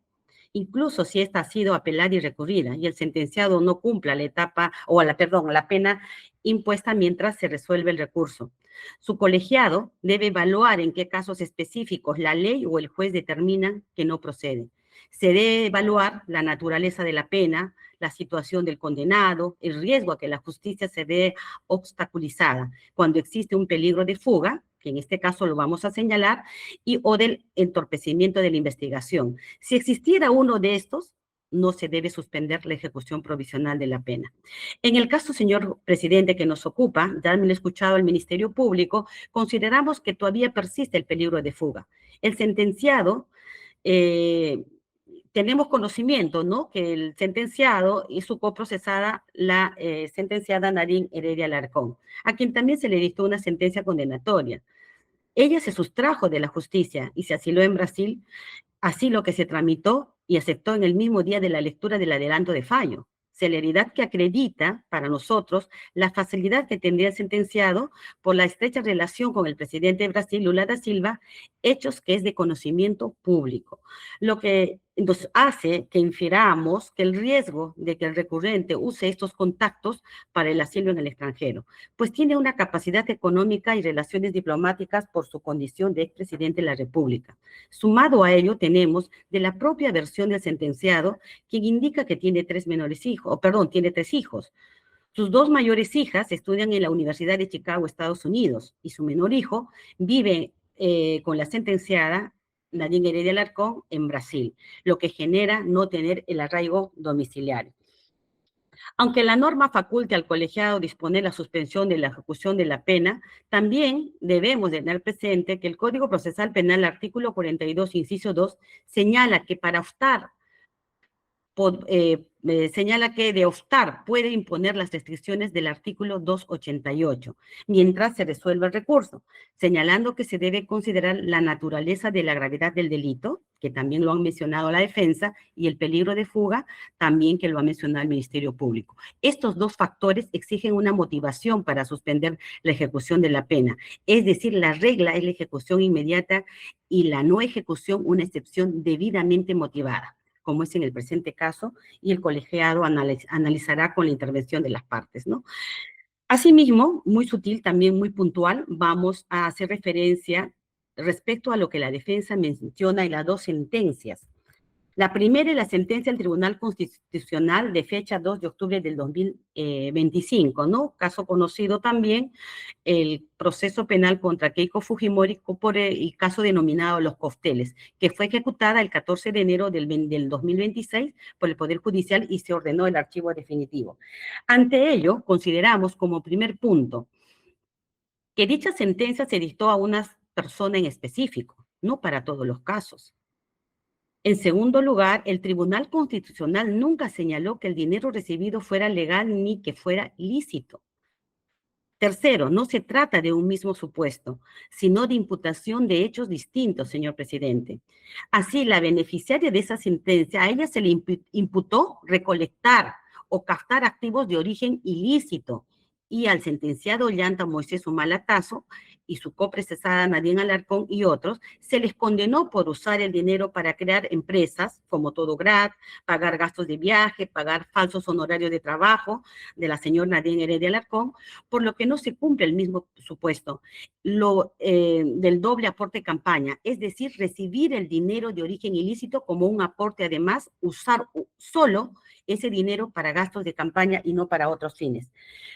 incluso si esta ha sido apelada y recurrida y el sentenciado no cumpla la etapa o la pena impuesta mientras se resuelve el recurso. Su colegiado debe evaluar en qué casos específicos la ley o el juez determinan que no procede. Se debe evaluar la naturaleza de la pena, la situación del condenado, el riesgo a que la justicia se vea obstaculizada cuando existe un peligro de fuga, que en este caso lo vamos a señalar, o del entorpecimiento de la investigación. Si existiera uno de estos, no se debe suspender la ejecución provisional de la pena. En el caso, señor presidente, que nos ocupa, ya me lo he escuchado al Ministerio Público, consideramos que todavía persiste el peligro de fuga. El sentenciado, tenemos conocimiento, ¿no?, que el sentenciado y su coprocesada, la sentenciada Nadine Heredia Alarcón, a quien también se le dictó una sentencia condenatoria. Ella se sustrajo de la justicia y se asiló en Brasil, asilo que se tramitó y aceptó en el mismo día de la lectura del adelanto de fallo. Celeridad que acredita para nosotros la facilidad que tendría el sentenciado por la estrecha relación con el presidente de Brasil, Lula da Silva, hechos que es de conocimiento público. Lo que nos hace que infiramos que el riesgo de que el recurrente use estos contactos para el asilo en el extranjero, pues tiene una capacidad económica y relaciones diplomáticas por su condición de expresidente de la República. Sumado a ello tenemos de la propia versión del sentenciado, quien indica que tiene tres hijos. Sus dos mayores hijas estudian en la Universidad de Chicago, Estados Unidos, y su menor hijo vive con la sentenciada Nadine Heredia Alarcón en Brasil, lo que genera no tener el arraigo domiciliario. Aunque la norma faculte al colegiado disponer la suspensión de la ejecución de la pena, también debemos tener presente que el Código Procesal Penal, artículo 42, inciso 2, señala que para optar de optar puede imponer las restricciones del artículo 288, mientras se resuelva el recurso, señalando que se debe considerar la naturaleza de la gravedad del delito, que también lo han mencionado la defensa, y el peligro de fuga, también que lo ha mencionado el Ministerio Público. Estos dos factores exigen una motivación para suspender la ejecución de la pena, es decir, la regla es la ejecución inmediata y la no ejecución una excepción debidamente motivada, como es en el presente caso, y el colegiado analizará con la intervención de las partes, ¿no? Asimismo, muy sutil, también muy puntual, vamos a hacer referencia respecto a lo que la defensa menciona en las dos sentencias. La primera es la sentencia del Tribunal Constitucional de fecha 2 de octubre del 2025, ¿no? Caso conocido también, el proceso penal contra Keiko Fujimori por el caso denominado Los Cócteles, que fue ejecutada el 14 de enero del 2026 por el Poder Judicial y se ordenó el archivo definitivo. Ante ello, consideramos como primer punto que dicha sentencia se dictó a una persona en específico, no para todos los casos. En segundo lugar, el Tribunal Constitucional nunca señaló que el dinero recibido fuera legal ni que fuera lícito. Tercero, no se trata de un mismo supuesto, sino de imputación de hechos distintos, señor presidente. Así, la beneficiaria de esa sentencia, a ella se le imputó recolectar o captar activos de origen ilícito, y al sentenciado Ollanta Moisés Humalatazo y su coprocesada Nadine Alarcón y otros, se les condenó por usar el dinero para crear empresas como Todograd, pagar gastos de viaje, pagar falsos honorarios de trabajo de la señora Nadine Heredia Alarcón, por lo que no se cumple el mismo supuesto del doble aporte campaña, es decir, recibir el dinero de origen ilícito como un aporte, además, usar solo ese dinero para gastos de campaña y no para otros fines.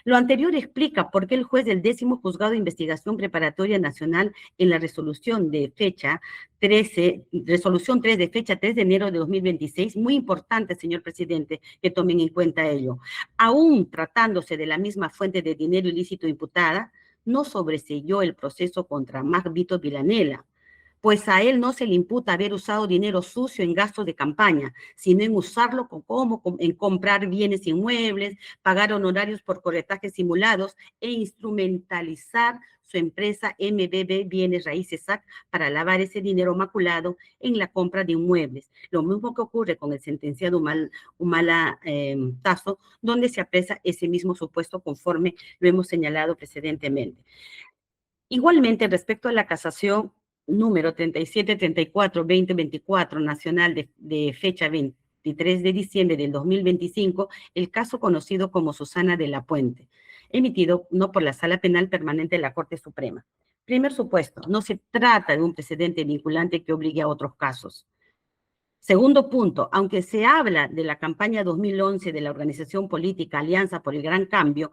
Lo anterior explica por qué el juez del 10º Juzgado de Investigación Preparatoria Nacional en la resolución de fecha 13, resolución 3 de fecha 3 de enero de 2026, muy importante, señor presidente, que tomen en cuenta ello. Aún tratándose de la misma fuente de dinero ilícito imputada, no sobreseyó el proceso contra Magbito Villanela, pues a él no se le imputa haber usado dinero sucio en gastos de campaña, sino en usarlo en comprar bienes inmuebles, pagar honorarios por corretajes simulados e instrumentalizar su empresa MBB Bienes Raíces SAC para lavar ese dinero maculado en la compra de inmuebles. Lo mismo que ocurre con el sentenciado Humala Tazo, donde se apresa ese mismo supuesto conforme lo hemos señalado precedentemente. Igualmente, respecto a la casación número 3734-2024 nacional de fecha 23 de diciembre del 2025, el caso conocido como Susana de la Puente, emitido no por la Sala Penal Permanente de la Corte Suprema. Primer supuesto, no se trata de un precedente vinculante que obligue a otros casos. Segundo punto, aunque se habla de la campaña 2011 de la organización política Alianza por el Gran Cambio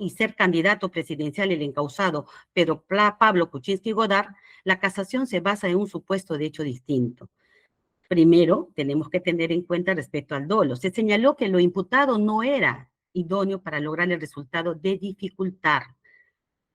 y ser candidato presidencial el encausado Pedro Pablo Kuczynski Godard, la casación se basa en un supuesto de hecho distinto. Primero, tenemos que tener en cuenta respecto al dolo. Se señaló que lo imputado no era idóneo para lograr el resultado de dificultar.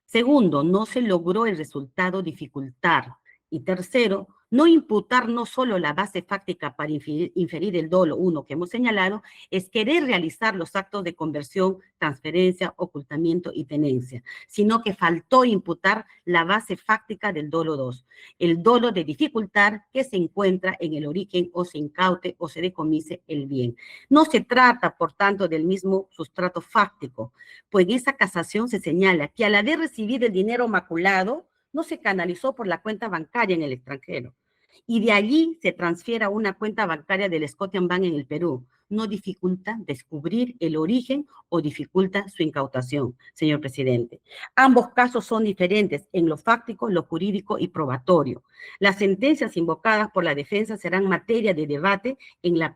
Segundo, no se logró el resultado dificultar. Y tercero, no imputar no solo la base fáctica para inferir el dolo, uno que hemos señalado, es querer realizar los actos de conversión, transferencia, ocultamiento y tenencia, sino que faltó imputar la base fáctica del dolo 2, el dolo de dificultar que se encuentra en el origen o se incaute o se decomise el bien. No se trata, por tanto, del mismo sustrato fáctico, pues en esa casación se señala que al haber recibido el dinero maculado, no se canalizó por la cuenta bancaria en el extranjero y de allí se transfiere a una cuenta bancaria del Scotiabank en el Perú. No dificulta descubrir el origen o dificulta su incautación, señor presidente. Ambos casos son diferentes en lo fáctico, lo jurídico y probatorio. Las sentencias invocadas por la defensa serán materia de debate en la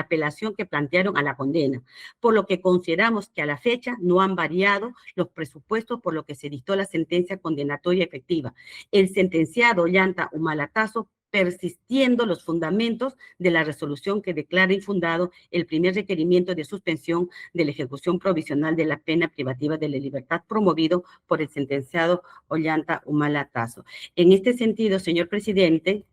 apelación que plantearon a la condena, por lo que consideramos que a la fecha no han variado los presupuestos por lo que se dictó la sentencia condenatoria efectiva. El sentenciado Ollanta Humala Tazo, persistiendo los fundamentos de la resolución que declara infundado el primer requerimiento de suspensión de la ejecución provisional de la pena privativa de la libertad promovido por el sentenciado Ollanta Humala Tazo. En este sentido, señor presidente,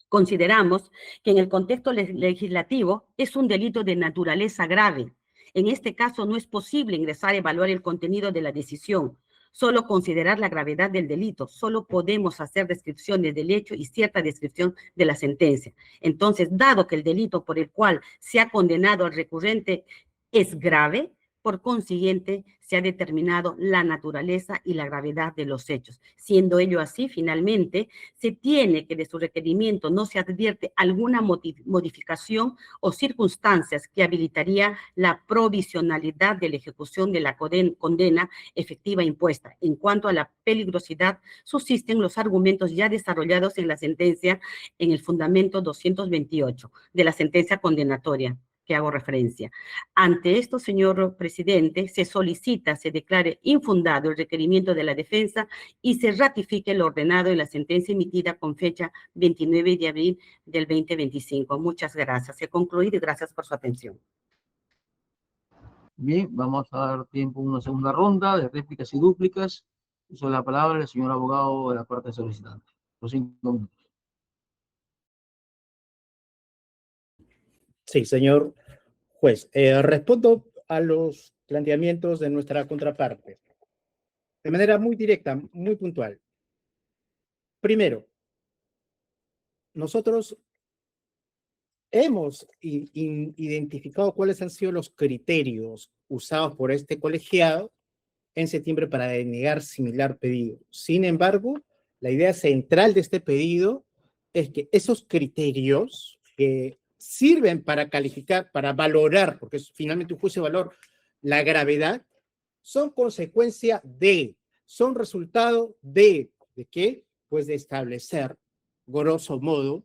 consideramos que en el contexto legislativo es un delito de naturaleza grave. En este caso no es posible ingresar a evaluar el contenido de la decisión, solo considerar la gravedad del delito, solo podemos hacer descripciones del hecho y cierta descripción de la sentencia. Entonces, dado que el delito por el cual se ha condenado al recurrente es grave, por consiguiente, se ha determinado la naturaleza y la gravedad de los hechos. Siendo ello así, finalmente, se tiene que de su requerimiento no se advierte alguna modificación o circunstancias que habilitaría la provisionalidad de la ejecución de la condena efectiva impuesta. En cuanto a la peligrosidad, subsisten los argumentos ya desarrollados en la sentencia en el fundamento 228 de la sentencia condenatoria que hago referencia. Ante esto, señor presidente, se solicita, se declare infundado el requerimiento de la defensa y se ratifique lo ordenado en la sentencia emitida con fecha 29 de abril del 2025. Muchas gracias. He concluido y gracias por su atención. Bien, vamos a dar tiempo a una segunda ronda de réplicas y dúplicas. Uso la palabra el señor abogado de la parte solicitante. Los 5 minutos. Sí, señor juez. Respondo a los planteamientos de nuestra contraparte de manera muy directa, muy puntual. Primero, nosotros hemos identificado cuáles han sido los criterios usados por este colegiado en septiembre para denegar similar pedido. Sin embargo, la idea central de este pedido es que esos criterios que sirven para calificar, para valorar, porque es finalmente un juicio de valor, la gravedad, son consecuencia de, son resultado ¿de qué? Pues de establecer, grosso modo,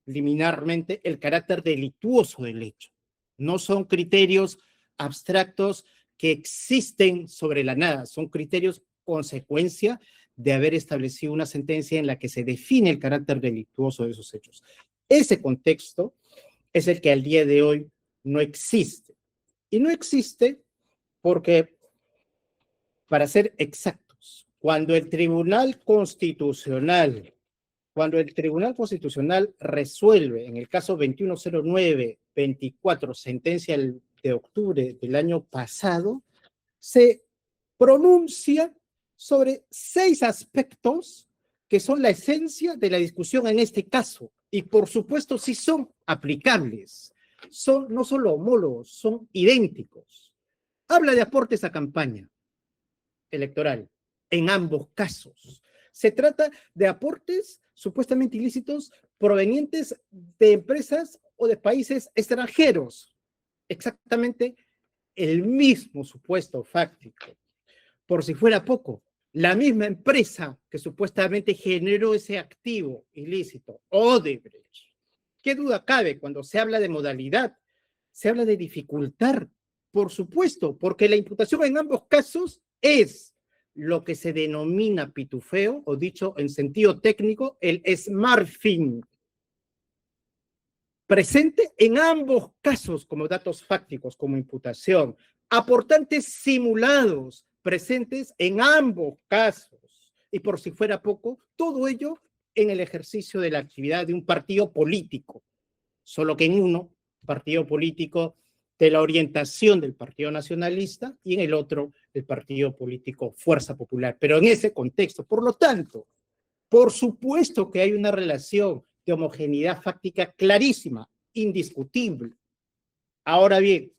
liminarmente, el carácter delictuoso del hecho. no son criterios abstractos que existen sobre la nada, son criterios consecuencia de haber establecido una sentencia en la que se define el carácter delictuoso de esos hechos. Ese contexto es el que al día de hoy no existe. Y no existe porque, para ser exactos, cuando el Tribunal Constitucional resuelve en el caso 2109-24, sentencia de octubre del año pasado, se pronuncia sobre 6 aspectos que son la esencia de la discusión en este caso. Y por supuesto sí son aplicables. Son no solo homólogos, son idénticos. Habla de aportes a campaña electoral en ambos casos. Se trata de aportes supuestamente ilícitos provenientes de empresas o de países extranjeros. Exactamente el mismo supuesto fáctico. Por si fuera poco, la misma empresa que supuestamente generó ese activo ilícito, Odebrecht. ¿Qué duda cabe cuando se habla de modalidad? Se habla de dificultar, por supuesto, porque la imputación en ambos casos es lo que se denomina pitufeo, o dicho en sentido técnico, el smartphone. Presente en ambos casos como datos fácticos, como imputación. Aportantes simulados, presentes en ambos casos. Y por si fuera poco, todo ello en el ejercicio de la actividad de un partido político. Solo que en uno, partido político de la orientación del Partido Nacionalista, y en el otro, el partido político Fuerza Popular. Pero en ese contexto, por lo tanto, por supuesto que hay una relación de homogeneidad fáctica clarísima, indiscutible. Ahora bien,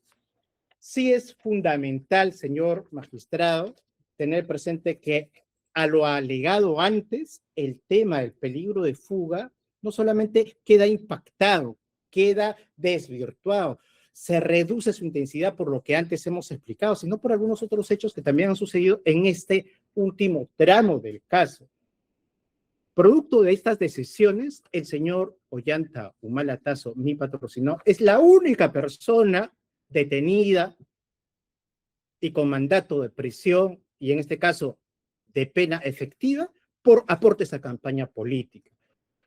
sí es fundamental, señor magistrado, tener presente que a lo alegado antes, el tema del peligro de fuga no solamente queda impactado, queda desvirtuado, se reduce su intensidad por lo que antes hemos explicado, sino por algunos otros hechos que también han sucedido en este último tramo del caso. Producto de estas decisiones, el señor Ollanta Humala Tasso, mi patrocinador, es la única persona detenida y con mandato de prisión, y en este caso de pena efectiva, por aportes a campaña política.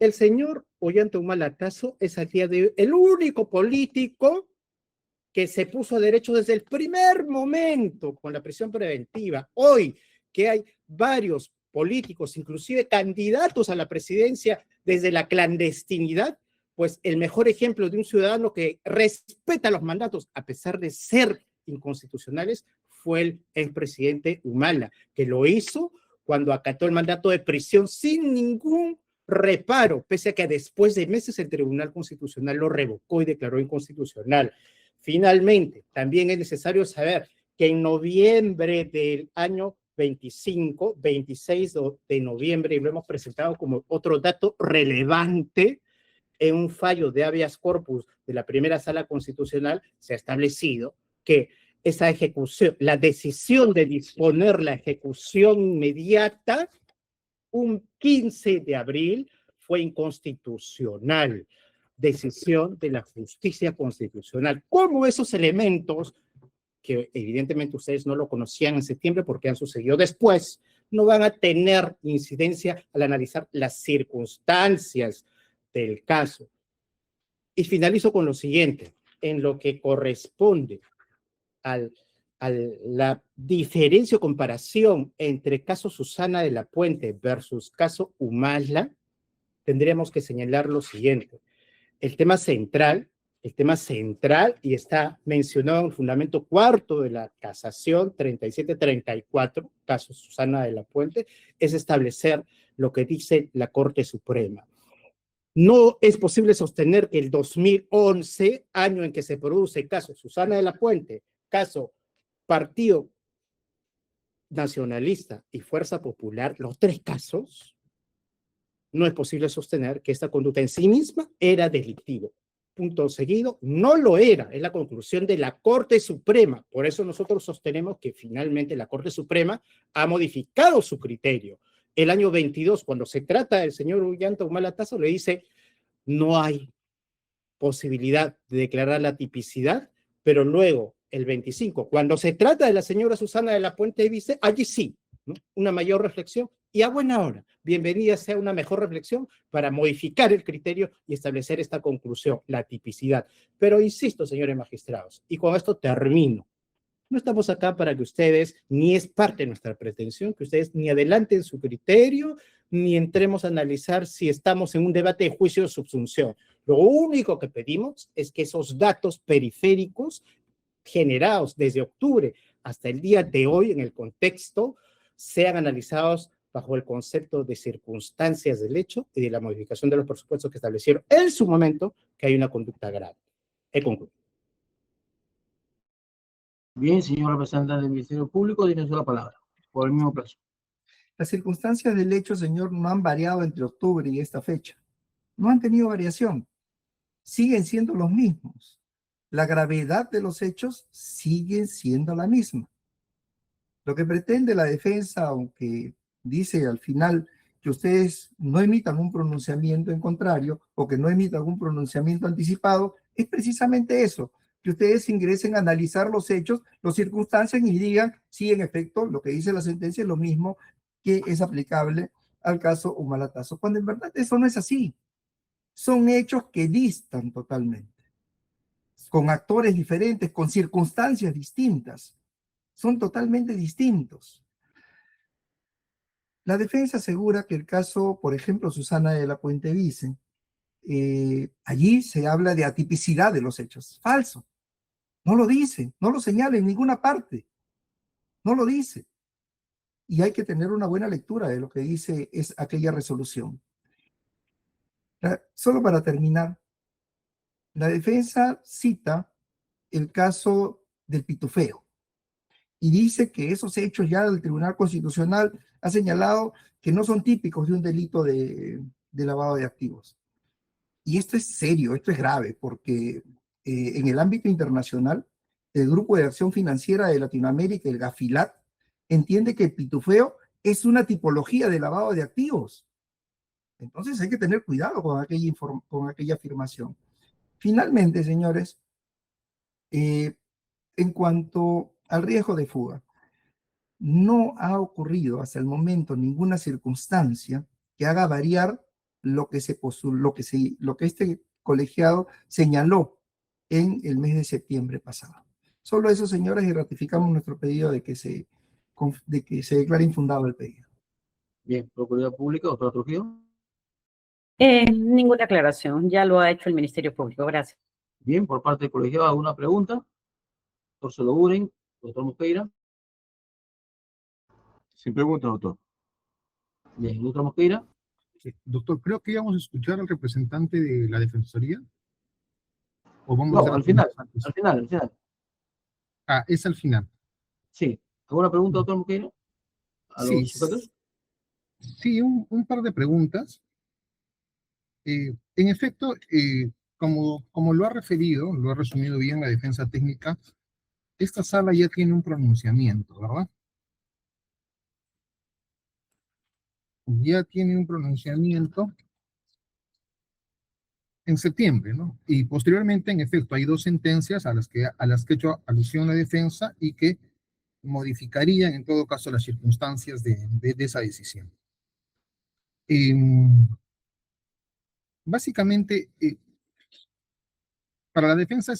El señor Ollanta Humala Tasso es al día de hoy el único político que se puso a derecho desde el primer momento con la prisión preventiva. Hoy que hay varios políticos, inclusive candidatos a la presidencia desde la clandestinidad, pues el mejor ejemplo de un ciudadano que respeta los mandatos a pesar de ser inconstitucionales fue el expresidente Humala, que lo hizo cuando acató el mandato de prisión sin ningún reparo, pese a que después de meses el Tribunal Constitucional lo revocó y declaró inconstitucional. Finalmente, también es necesario saber que en noviembre del año 26 de noviembre, y lo hemos presentado como otro dato relevante, en un fallo de habeas corpus de la primera sala constitucional, se ha establecido que esa ejecución, la decisión de disponer la ejecución inmediata, un 15 de abril, fue inconstitucional. Decisión de la justicia constitucional. ¿Cómo esos elementos, que evidentemente ustedes no lo conocían en septiembre porque han sucedido después, no van a tener incidencia al analizar las circunstancias del caso? Y finalizo con lo siguiente, en lo que corresponde a la diferencia o comparación entre caso Susana de la Puente versus caso Humala, tendríamos que señalar lo siguiente. El tema central, y está mencionado en el fundamento cuarto de la casación 3734, caso Susana de la Puente, es establecer lo que dice la Corte Suprema. No es posible sostener que el 2011, año en que se produce caso Susana de la Puente, caso Partido Nacionalista y Fuerza Popular, los 3 casos, no es posible sostener que esta conducta en sí misma era delictivo. Punto seguido, no lo era, es la conclusión de la Corte Suprema. Por eso nosotros sostenemos que finalmente la Corte Suprema ha modificado su criterio. El año 22, cuando se trata del señor Ollanta Humala Tasso, le dice, no hay posibilidad de declarar la tipicidad pero luego el 25, cuando se trata de la señora Susana de la Puente Vice, allí sí, ¿no? Una mayor reflexión y a buena hora. Bienvenida sea una mejor reflexión para modificar el criterio y establecer esta conclusión, la tipicidad. Pero insisto, señores magistrados, y con esto termino. No estamos acá para que ustedes, ni es parte de nuestra pretensión, que ustedes ni adelanten su criterio, ni entremos a analizar si estamos en un debate de juicio de subsunción. Lo único que pedimos es que esos datos periféricos generados desde octubre hasta el día de hoy en el contexto sean analizados bajo el concepto de circunstancias del hecho y de la modificación de los presupuestos que establecieron en su momento que hay una conducta grave. He concluido. Bien, señor representante del Ministerio Público, tiene usted la palabra, por el mismo plazo. Las circunstancias del hecho, señor, no han variado entre octubre y esta fecha. No han tenido variación. Siguen siendo los mismos. La gravedad de los hechos sigue siendo la misma. Lo que pretende la defensa, aunque dice al final que ustedes no emitan un pronunciamiento en contrario o que no emitan un pronunciamiento anticipado, es precisamente eso, que ustedes ingresen a analizar los hechos, las circunstancias y digan si en efecto lo que dice la sentencia es lo mismo que es aplicable al caso Humalatazo, cuando en verdad eso no es así. Son hechos que distan totalmente, con actores diferentes, con circunstancias distintas. Son totalmente distintos. La defensa asegura que el caso, por ejemplo, Susana de la Puente Vice, allí se habla de atipicidad de los hechos. Falso. No lo dice, no lo señala en ninguna parte. No lo dice. Y hay que tener una buena lectura de lo que dice es aquella resolución. Solo para terminar, la defensa cita el caso del pitufeo y dice que esos hechos ya el Tribunal Constitucional ha señalado que no son típicos de un delito de lavado de activos. Y esto es serio, esto es grave, porque en el ámbito internacional, el Grupo de Acción Financiera de Latinoamérica, el GAFILAT, entiende que el pitufeo es una tipología de lavado de activos. Entonces hay que tener cuidado con aquella afirmación. Finalmente, señores, en cuanto al riesgo de fuga, no ha ocurrido hasta el momento ninguna circunstancia que haga variar lo que este colegiado señaló en el mes de septiembre pasado. Solo eso, señores, y ratificamos nuestro pedido de que se declare infundado el pedido. Bien, Procuraduría Pública, doctora Trujillo. Ninguna aclaración, ya lo ha hecho el Ministerio Público, gracias. Bien, por parte del colegiado, ¿alguna pregunta? Doctor Soloburen, doctor Mosqueira. Sin pregunta, doctor. Bien, doctor Mosqueira. Doctor, creo que íbamos a escuchar al representante de la Defensoría. ¿O vamos a No, hacer al final, al final. Ah, es al final. Sí. ¿Alguna pregunta, doctor Mosqueira? ¿A Sí, los sujetos? sí, un par de preguntas. En efecto, como lo ha referido, lo ha resumido bien la defensa técnica, esta sala ya tiene un pronunciamiento, ¿verdad? Ya tiene un pronunciamiento en septiembre, ¿no? Y posteriormente, en efecto, hay dos sentencias a las que ha hecho alusión la defensa y que modificarían, en todo caso, las circunstancias de esa decisión. Básicamente, para la defensa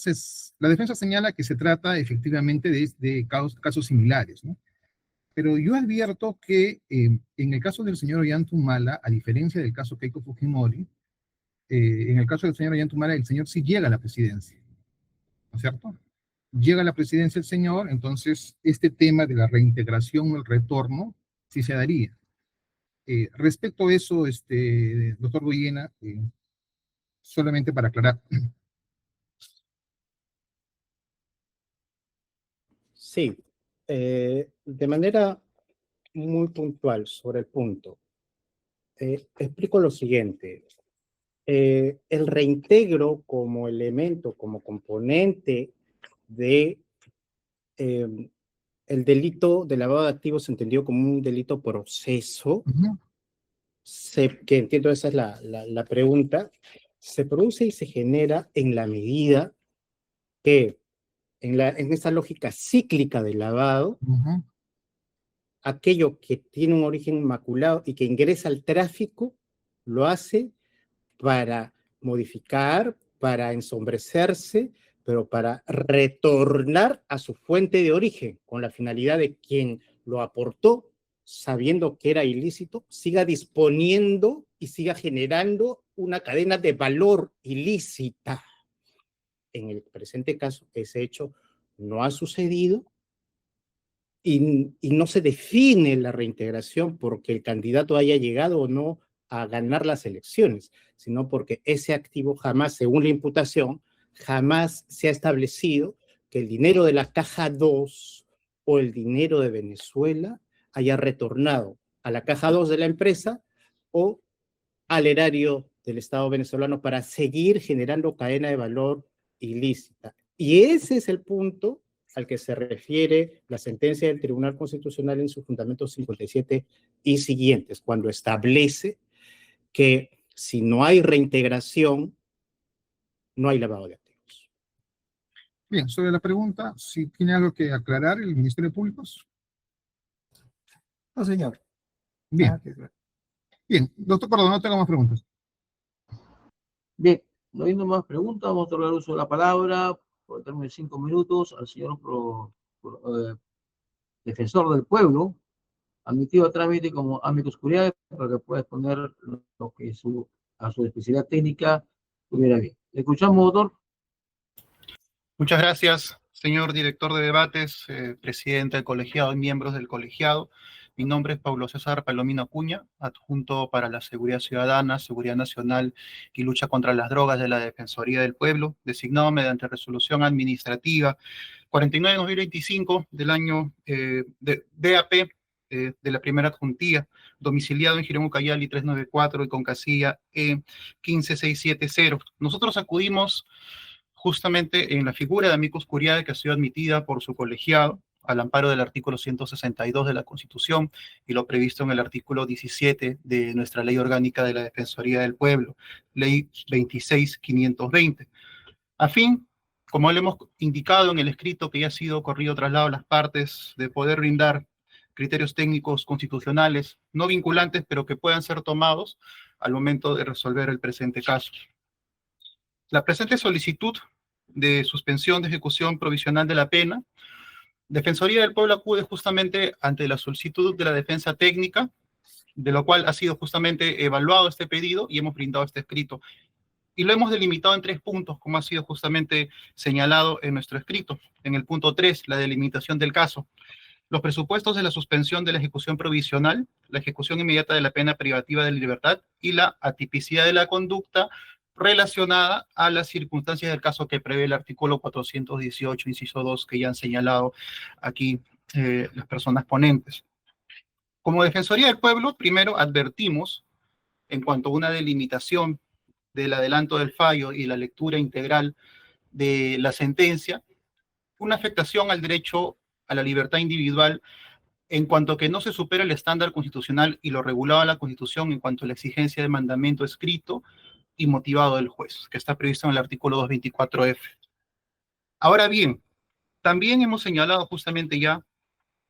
señala que se trata efectivamente de casos similares, ¿no? Pero yo advierto que en el caso del señor Ollantumala, a diferencia del caso Keiko Fujimori, en el caso del señor Ollantumala, el señor sí llega a la presidencia, ¿no es cierto? Llega a la presidencia el señor, entonces este tema de la reintegración o el retorno sí se daría. Respecto a eso, doctor Goyena, solamente para aclarar. Sí, de manera muy puntual sobre el punto. Explico lo siguiente. El reintegro como elemento, como componente de el delito de lavado de activos entendido como un delito proceso, que entiendo esa es la pregunta, se produce y se genera en la medida que en esta lógica cíclica de lavado, Ujú. aquello que tiene un origen inmaculado y que ingresa al tráfico, lo hace para modificar, para ensombrecerse, pero para retornar a su fuente de origen, con la finalidad de quien lo aportó, sabiendo que era ilícito, siga disponiendo y siga generando una cadena de valor ilícita. En el presente caso, ese hecho no ha sucedido y no se define la reintegración porque el candidato haya llegado o no a ganar las elecciones, sino porque ese activo jamás, según la imputación, jamás se ha establecido que el dinero de la caja 2 o el dinero de Venezuela haya retornado a la caja 2 de la empresa o al erario del Estado venezolano para seguir generando cadena de valor ilícita. Y ese es el punto al que se refiere la sentencia del Tribunal Constitucional en su fundamento 57 y siguientes, cuando establece que si no hay reintegración, no hay lavado de activos. Bien, sobre la pregunta, si tiene algo que aclarar el Ministerio de Públicos. No, señor. Bien, Ah, qué claro. bien. Doctor Córdoba, no tengo más preguntas. Bien, no habiendo más preguntas, vamos a otorgar uso de la palabra por el término de 5 minutos al señor defensor del pueblo, admitido a trámite como amicus curiae, para que pueda exponer lo que a su especialidad técnica tuviera bien. Le escuchamos, doctor. Muchas gracias, señor director de debates, presidente del colegiado y miembros del colegiado. Mi nombre es Pablo César Palomino Acuña, adjunto para la seguridad ciudadana, seguridad nacional y lucha contra las drogas de la Defensoría del Pueblo, designado mediante resolución administrativa 49/2025 del año de DAP de la primera adjuntía, domiciliado en Girón Ucayali 394 y con casilla E15670. Nosotros acudimos justamente en la figura de amicus curiae que ha sido admitida por su colegiado al amparo del artículo 162 de la Constitución y lo previsto en el artículo 17 de nuestra Ley Orgánica de la Defensoría del Pueblo, Ley 26520. A fin, como le hemos indicado en el escrito que ya ha sido corrido traslado a las partes, de poder brindar criterios técnicos constitucionales no vinculantes, pero que puedan ser tomados al momento de resolver el presente caso. La presente solicitud de suspensión de ejecución provisional de la pena, Defensoría del Pueblo acude justamente ante la solicitud de la defensa técnica, de lo cual ha sido justamente evaluado este pedido y hemos brindado este escrito. Y lo hemos delimitado en 3 puntos, como ha sido justamente señalado en nuestro escrito. En el punto 3, la delimitación del caso. Los presupuestos de la suspensión de la ejecución provisional, la ejecución inmediata de la pena privativa de la libertad y la atipicidad de la conducta relacionada a las circunstancias del caso que prevé el artículo 418, inciso 2, que ya han señalado aquí las personas ponentes. Como Defensoría del Pueblo, primero advertimos, en cuanto a una delimitación del adelanto del fallo y la lectura integral de la sentencia, una afectación al derecho a la libertad individual en cuanto a que no se supera el estándar constitucional y lo regulado en la Constitución en cuanto a la exigencia de mandamiento escrito y motivado del juez, que está previsto en el artículo 224F. Ahora bien, también hemos señalado justamente ya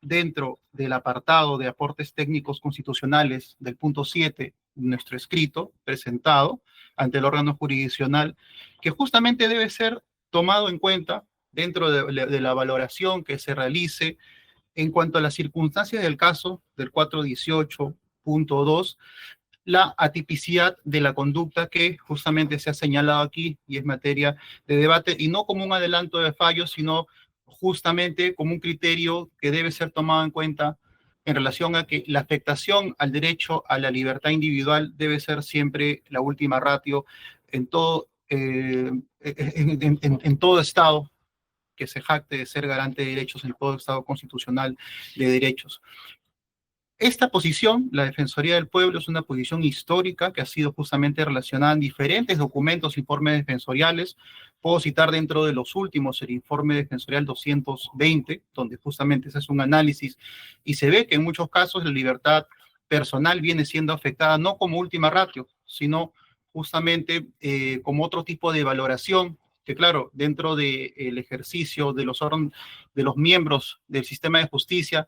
dentro del apartado de aportes técnicos constitucionales del punto 7 de nuestro escrito presentado ante el órgano jurisdiccional, que justamente debe ser tomado en cuenta dentro de la valoración que se realice en cuanto a las circunstancias del caso del 418.2, la atipicidad de la conducta que justamente se ha señalado aquí y es materia de debate, y no como un adelanto de fallos, sino justamente como un criterio que debe ser tomado en cuenta en relación a que la afectación al derecho a la libertad individual debe ser siempre la última ratio en todo, en todo Estado que se jacte de ser garante de derechos, en todo Estado constitucional de derechos. Esta posición, la Defensoría del Pueblo, es una posición histórica que ha sido justamente relacionada en diferentes documentos, informes defensoriales. Puedo citar dentro de los últimos el informe defensorial 220, donde justamente se hace un análisis y se ve que en muchos casos la libertad personal viene siendo afectada no como última ratio, sino justamente como otro tipo de valoración que claro, dentro del ejercicio de los órganos, de los miembros del sistema de justicia,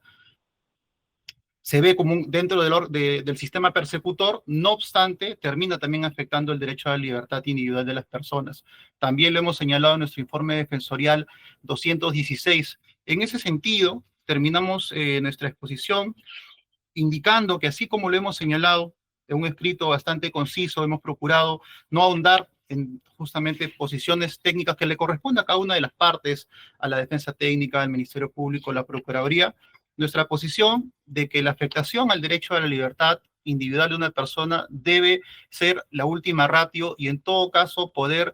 se ve como dentro del sistema persecutor, no obstante, termina también afectando el derecho a la libertad individual de las personas. También lo hemos señalado en nuestro informe defensorial 216. En ese sentido, terminamos nuestra exposición indicando que así como lo hemos señalado en un escrito bastante conciso, hemos procurado no ahondar en justamente posiciones técnicas que le corresponde a cada una de las partes, a la defensa técnica, al Ministerio Público, a la Procuraduría, nuestra posición de que la afectación al derecho a la libertad individual de una persona debe ser la última ratio y en todo caso poder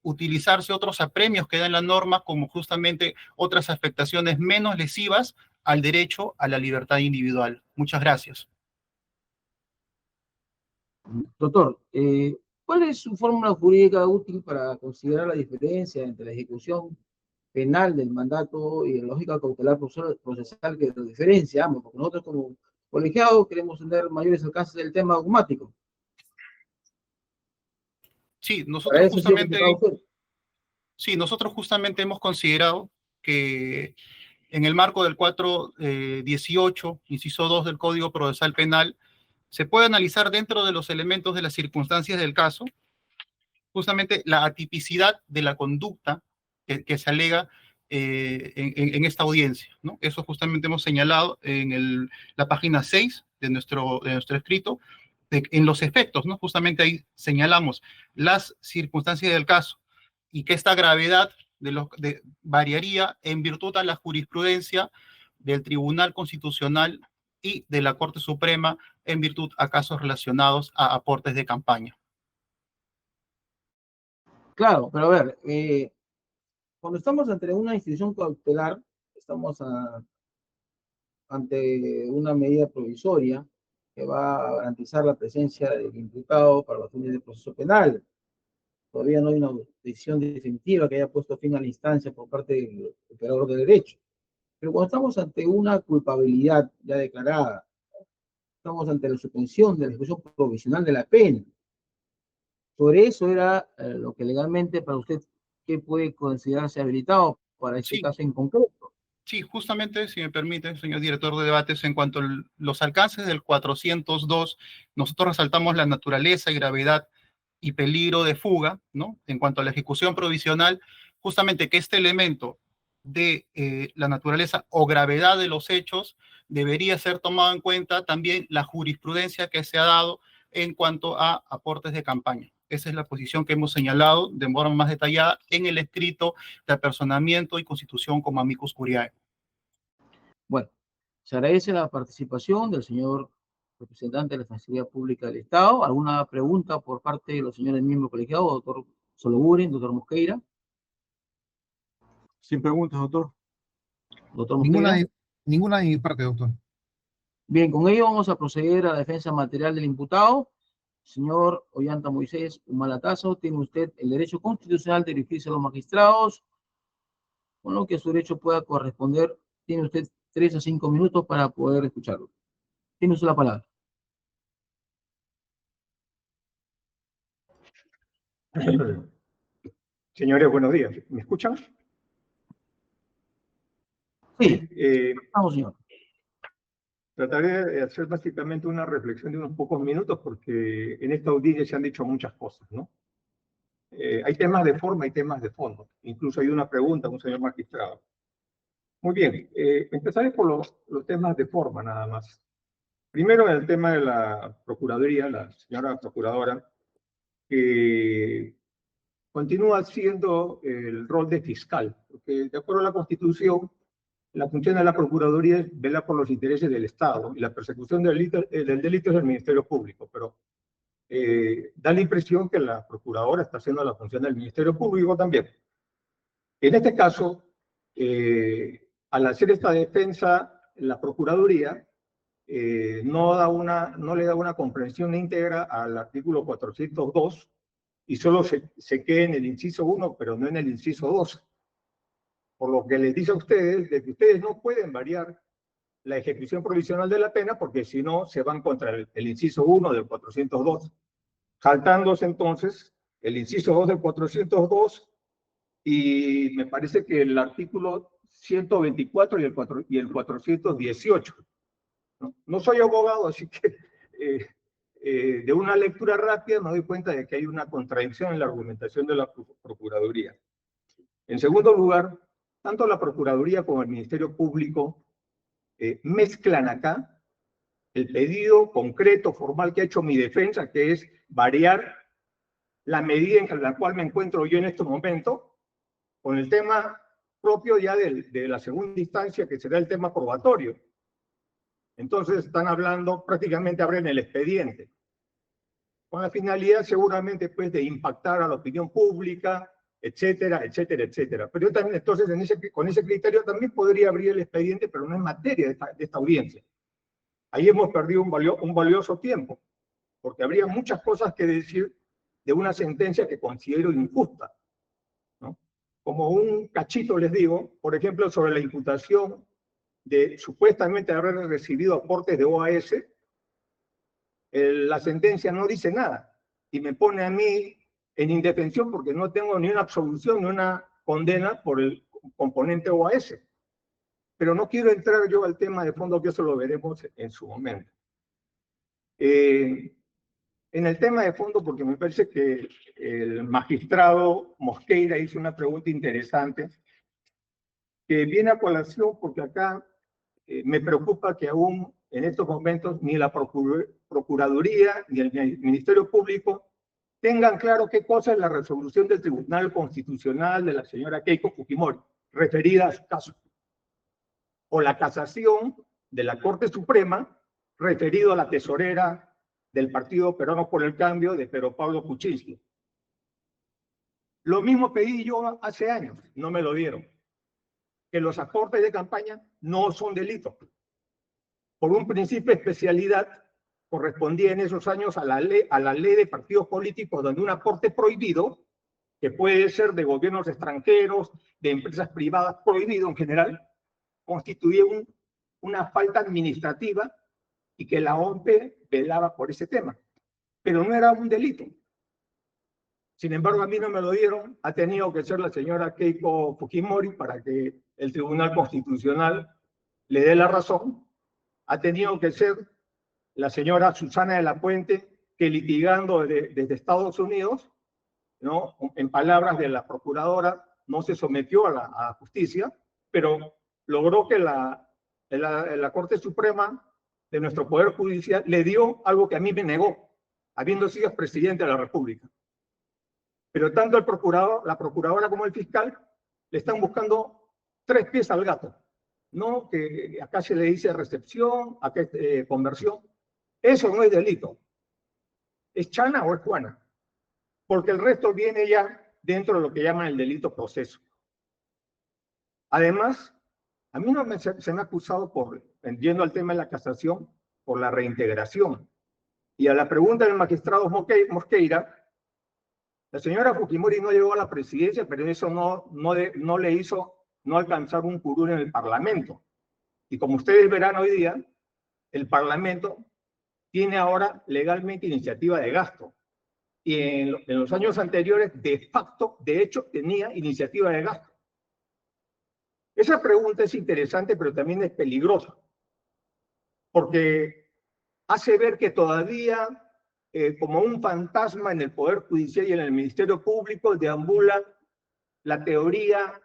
utilizarse otros apremios que dan la norma como justamente otras afectaciones menos lesivas al derecho a la libertad individual. Muchas gracias. Doctor, ¿cuál es su fórmula jurídica útil para considerar la diferencia entre la ejecución penal del mandato y la lógica cautelar procesal que lo diferencia ambos? Porque nosotros como colegiados queremos tener mayores alcances del tema dogmático. Sí, Para eso nosotros justamente hemos considerado que en el marco del 418, inciso 2 del Código Procesal Penal, se puede analizar dentro de los elementos de las circunstancias del caso, justamente la atipicidad de la conducta que se alega en esta audiencia, ¿no? Eso justamente hemos señalado en la página 6 de nuestro escrito, en los efectos, ¿no? Justamente ahí señalamos las circunstancias del caso y que esta gravedad variaría en virtud a la jurisprudencia del Tribunal Constitucional y de la Corte Suprema en virtud a casos relacionados a aportes de campaña. Claro, pero a ver, cuando estamos ante una institución cautelar, estamos ante una medida provisoria que va a garantizar la presencia del imputado para los fines del proceso penal. Todavía no hay una decisión definitiva que haya puesto fin a la instancia por parte del operador de derecho. Pero cuando estamos ante una culpabilidad ya declarada, estamos ante la suspensión de la ejecución provisional de la pena. Sobre eso era lo que legalmente para usted, ¿qué puede considerarse habilitado para este caso en concreto? Sí, justamente, si me permite, señor director de debates, en cuanto a los alcances del 402, nosotros resaltamos la naturaleza y gravedad y peligro de fuga, ¿no? En cuanto a la ejecución provisional, justamente que este elemento de la naturaleza o gravedad de los hechos debería ser tomado en cuenta también la jurisprudencia que se ha dado en cuanto a aportes de campaña. Esa es la posición que hemos señalado de forma más detallada en el escrito de apersonamiento y constitución como amicus curiae. Bueno, se agradece la participación del señor representante de la Defensoría Pública del Estado. ¿Alguna pregunta por parte de los señores miembros colegiados, doctor Soloburen, doctor Mosqueira? Sin preguntas, doctor. Doctor Mosqueira. Ninguna de mi parte, doctor. Bien, con ello vamos a proceder a la defensa material del imputado. Señor Ollanta Moisés Humalatazo, tiene usted el derecho constitucional de dirigirse a los magistrados, con lo que su derecho pueda corresponder. Tiene usted 3 a 5 minutos para poder escucharlo. Tiene usted la palabra. Señores, buenos días. ¿Me escuchan? Sí, vamos, señor. Trataré de hacer básicamente una reflexión de unos pocos minutos porque en esta audiencia se han dicho muchas cosas, ¿no? Hay temas de forma y temas de fondo. Incluso hay una pregunta a un señor magistrado. Muy bien, empezaré por los temas de forma nada más. Primero, en el tema de la Procuraduría, la señora Procuradora, que continúa haciendo el rol de fiscal, porque de acuerdo a la Constitución, la función de la Procuraduría es velar por los intereses del Estado y la persecución del delito es del Ministerio Público, pero da la impresión que la Procuradora está haciendo la función del Ministerio Público también. En este caso, al hacer esta defensa, la Procuraduría no le da una comprensión íntegra al artículo 402 y solo se queda en el inciso 1, pero no en el inciso 2. Por lo que les dice a ustedes de que ustedes no pueden variar la ejecución provisional de la pena porque si no se van contra el inciso 1 del 402, saltándose entonces el inciso 2 del 402 y me parece que el artículo 124 y el 418. No soy abogado, así que de una lectura rápida me doy cuenta de que hay una contradicción en la argumentación de la Procuraduría. En segundo lugar, tanto la Procuraduría como el Ministerio Público mezclan acá el pedido concreto, formal que ha hecho mi defensa, que es variar la medida en la cual me encuentro yo en este momento, con el tema propio ya de la segunda instancia, que será el tema probatorio. Entonces están hablando, prácticamente abren el expediente, con la finalidad seguramente pues de impactar a la opinión pública, etcétera, etcétera, etcétera. Pero yo también, entonces, con ese criterio también podría abrir el expediente, pero no es materia de esta audiencia. Ahí hemos perdido un valioso tiempo, porque habría muchas cosas que decir de una sentencia que considero injusta, ¿no? Como un cachito les digo, por ejemplo, sobre la imputación de supuestamente haber recibido aportes de OAS, la sentencia no dice nada y me pone a mí en indefensión porque no tengo ni una absolución ni una condena por el componente OAS. Pero no quiero entrar yo al tema de fondo, que eso lo veremos en su momento. En el tema de fondo, porque me parece que el magistrado Mosqueira hizo una pregunta interesante, que viene a colación porque acá me preocupa que aún en estos momentos ni la Procuraduría ni el Ministerio Público tengan claro qué cosa es la resolución del Tribunal Constitucional de la señora Keiko Fujimori, referida a su caso, o la casación de la Corte Suprema, referido a la tesorera del Partido Peruano por el Cambio, de Pedro Pablo Kuczynski. Lo mismo pedí yo hace años, no me lo dieron. Que los aportes de campaña no son delito. Por un principio de especialidad, correspondía en esos años a la ley de partidos políticos, donde un aporte prohibido, que puede ser de gobiernos extranjeros, de empresas privadas, prohibido en general, constituía una falta administrativa y que la OMP velaba por ese tema. Pero no era un delito. Sin embargo, a mí no me lo dieron. Ha tenido que ser la señora Keiko Fujimori para que el Tribunal Constitucional le dé la razón. Ha tenido que ser la señora Susana de la Puente, que litigando desde Estados Unidos, ¿no?, en palabras de la procuradora, no se sometió a la justicia, pero logró que la Corte Suprema de nuestro Poder Judicial le dio algo que a mí me negó, habiendo sido presidente de la República. Pero tanto el procurador, la procuradora como el fiscal le están buscando 3 pies al gato. No, que acá se le dice recepción, acá es conversión. Eso no es delito. ¿Es Chana o es Juana? Porque el resto viene ya dentro de lo que llaman el delito proceso. Además, a mí no se me ha acusado yendo al tema de la casación, por la reintegración. Y a la pregunta del magistrado Mosqueira, la señora Fujimori no llegó a la presidencia, pero eso no le hizo no alcanzar un curul en el Parlamento. Y como ustedes verán hoy día, el Parlamento tiene ahora legalmente iniciativa de gasto. Y en los años anteriores, de facto, de hecho, tenía iniciativa de gasto. Esa pregunta es interesante, pero también es peligrosa, porque hace ver que todavía, como un fantasma en el Poder Judicial y en el Ministerio Público, deambula la teoría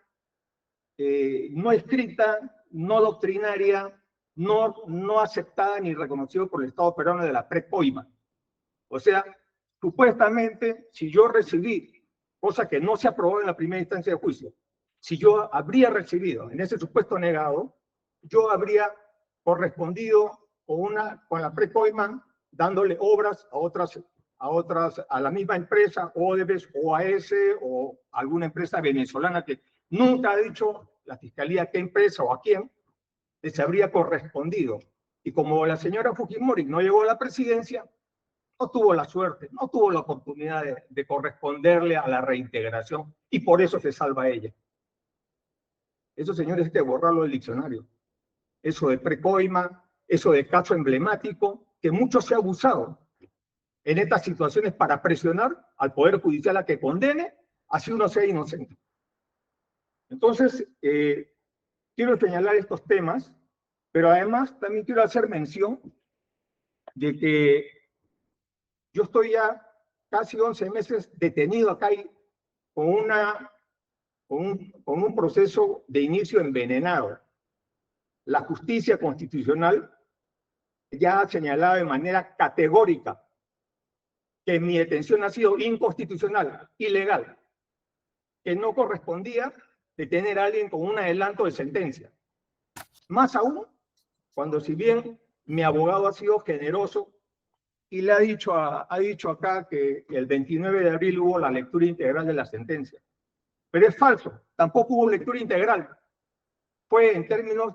no escrita, no doctrinaria, no aceptada ni reconocida por el Estado peruano de la pre-coima. O sea, supuestamente, si yo recibí, cosa que no se aprobó en la primera instancia de juicio, si yo habría recibido en ese supuesto negado, yo habría correspondido con la pre-coima, dándole obras a la misma empresa, Odebrecht, OAS o alguna empresa venezolana que nunca ha dicho la fiscalía qué empresa o a quién les habría correspondido. Y como la señora Fujimori no llegó a la presidencia, no tuvo la suerte, no tuvo la oportunidad de corresponderle a la reintegración y por eso se salva ella. Eso, señores, hay que borrarlo del diccionario. Eso de precoima, eso de caso emblemático, que mucho se ha abusado en estas situaciones para presionar al Poder Judicial a que condene, así uno sea inocente. Entonces, quiero señalar estos temas, pero además también quiero hacer mención de que yo estoy ya casi 11 meses detenido acá y con un proceso de inicio envenenado. La justicia constitucional ya ha señalado de manera categórica que mi detención ha sido inconstitucional, ilegal, que no correspondía detener a alguien con un adelanto de sentencia. Más aún, cuando si bien mi abogado ha sido generoso y le ha dicho acá que el 29 de abril hubo la lectura integral de la sentencia. Pero es falso, tampoco hubo lectura integral. Fue en términos,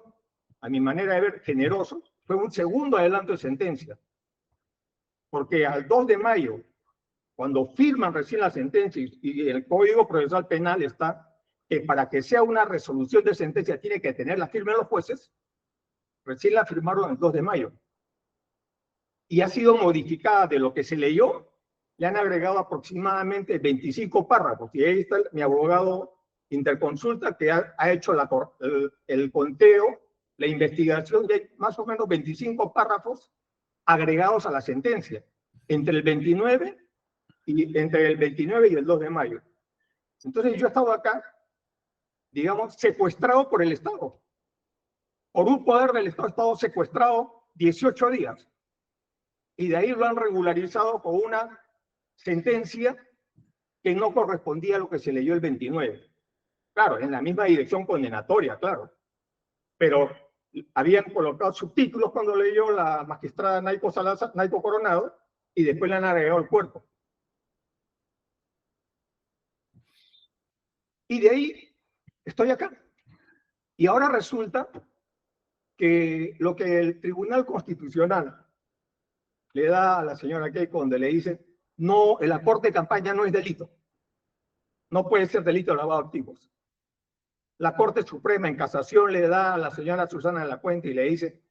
a mi manera de ver, generosos, fue un segundo adelanto de sentencia. Porque al 2 de mayo, cuando firman recién la sentencia y el Código Procesal Penal está que para que sea una resolución de sentencia tiene que tener la firma de los jueces, recién la firmaron el 2 de mayo. Y ha sido modificada de lo que se leyó, le han agregado aproximadamente 25 párrafos. Y ahí está mi abogado Interconsulta que ha hecho el conteo, la investigación de más o menos 25 párrafos agregados a la sentencia, entre el 29 y el 2 de mayo. Entonces yo he estado acá, digamos, secuestrado por el Estado. Por un poder del Estado he estado secuestrado 18 días. Y de ahí lo han regularizado con una sentencia que no correspondía a lo que se leyó el 29. Claro, en la misma dirección condenatoria, claro. Pero habían colocado subtítulos cuando leyó la magistrada Naico Coronado y después le han agregado el cuerpo. Y de ahí estoy acá. Y ahora resulta que lo que el Tribunal Constitucional le da a la señora Keiko, donde le dice, no, el aporte de campaña no es delito. No puede ser delito de lavado de activos. La Corte Suprema en casación le da a la señora Susana de la Puente y le dice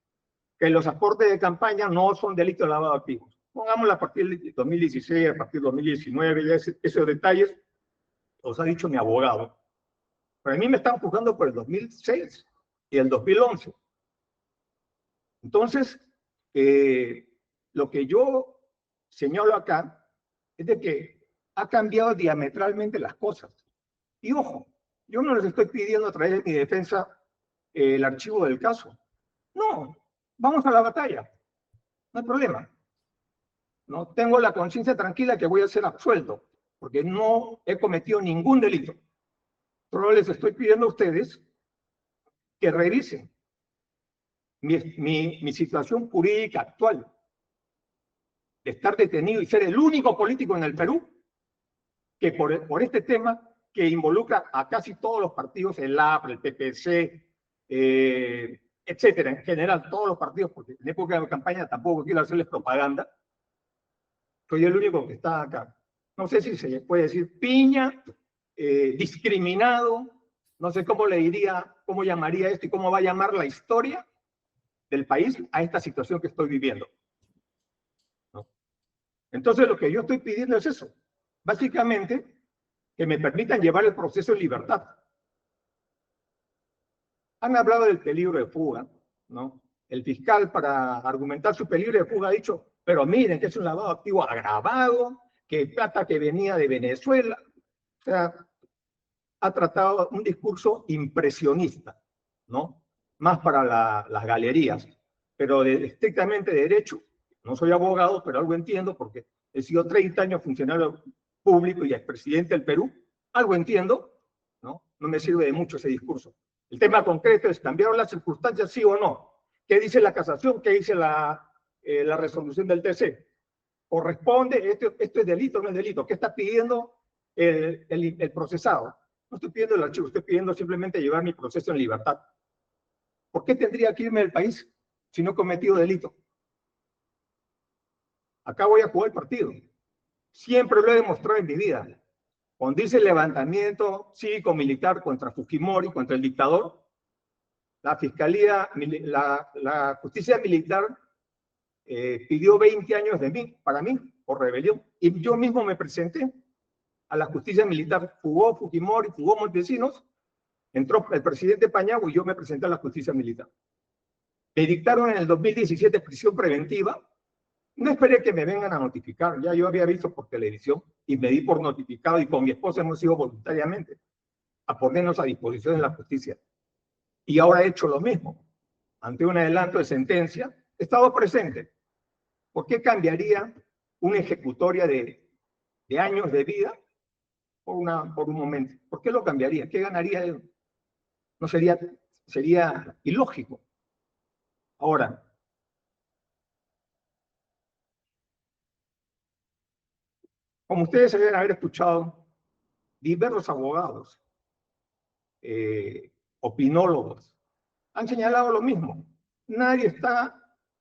que los aportes de campaña no son delito de lavado de activos. Pongámoslo a partir del 2016, a partir del 2019, ya esos detalles los ha dicho mi abogado. Pero a mí me están juzgando por el 2006 y el 2011. Entonces, lo que yo señalo acá es de que ha cambiado diametralmente las cosas. Y ojo, yo no les estoy pidiendo a través de mi defensa el archivo del caso. No, vamos a la batalla. No hay problema. No tengo la conciencia tranquila que voy a ser absuelto, porque no he cometido ningún delito. Solo les estoy pidiendo a ustedes que revisen mi situación jurídica actual, de estar detenido y ser el único político en el Perú que por este tema que involucra a casi todos los partidos, el APRA, el PPC, etcétera, en general, todos los partidos, porque en época de campaña tampoco quiero hacerles propaganda, soy el único que está acá. No sé si se puede decir piña, discriminado, no sé cómo le diría, cómo llamaría esto y cómo va a llamar la historia del país a esta situación que estoy viviendo. ¿No? Entonces lo que yo estoy pidiendo es eso, básicamente que me permitan llevar el proceso en libertad. Han hablado del peligro de fuga, ¿no? El fiscal, para argumentar su peligro de fuga, ha dicho, pero miren que es un lavado de activo agravado, que plata que venía de Venezuela. O sea, ha tratado un discurso impresionista, ¿no? Más para las galerías. Pero estrictamente de derecho, no soy abogado, pero algo entiendo porque he sido 30 años funcionario público y expresidente del Perú, algo entiendo, ¿no? No me sirve de mucho ese discurso. El tema concreto es, ¿cambiaron las circunstancias, sí o no? ¿Qué dice la casación? ¿Qué dice la resolución del TC? ¿Corresponde? ¿Esto es delito o no es delito? ¿Qué está pidiendo el procesado? No estoy pidiendo el archivo, estoy pidiendo simplemente llevar mi proceso en libertad. ¿Por qué tendría que irme del país si no he cometido delito? Acá voy a jugar el partido. Siempre lo he demostrado en mi vida. Cuando dice el levantamiento cívico-militar contra Fujimori, contra el dictador, la fiscalía, la justicia militar pidió 20 años para mí, por rebelión. Y yo mismo me presenté a la justicia militar. Jugó Fujimori, jugó Montesinos, Entró el presidente Pañagua y yo me presenté a la justicia militar. Le dictaron en el 2017 prisión preventiva. No esperé que me vengan a notificar, ya yo había visto por televisión y me di por notificado y con mi esposa hemos ido voluntariamente a ponernos a disposición de la justicia. Y ahora he hecho lo mismo. Ante un adelanto de sentencia, he estado presente. ¿Por qué cambiaría una ejecutoria de años de vida por un momento? ¿Por qué lo cambiaría? ¿Qué ganaría él? No sería ilógico. Ahora, como ustedes deben haber escuchado, diversos abogados, opinólogos, han señalado lo mismo. Nadie está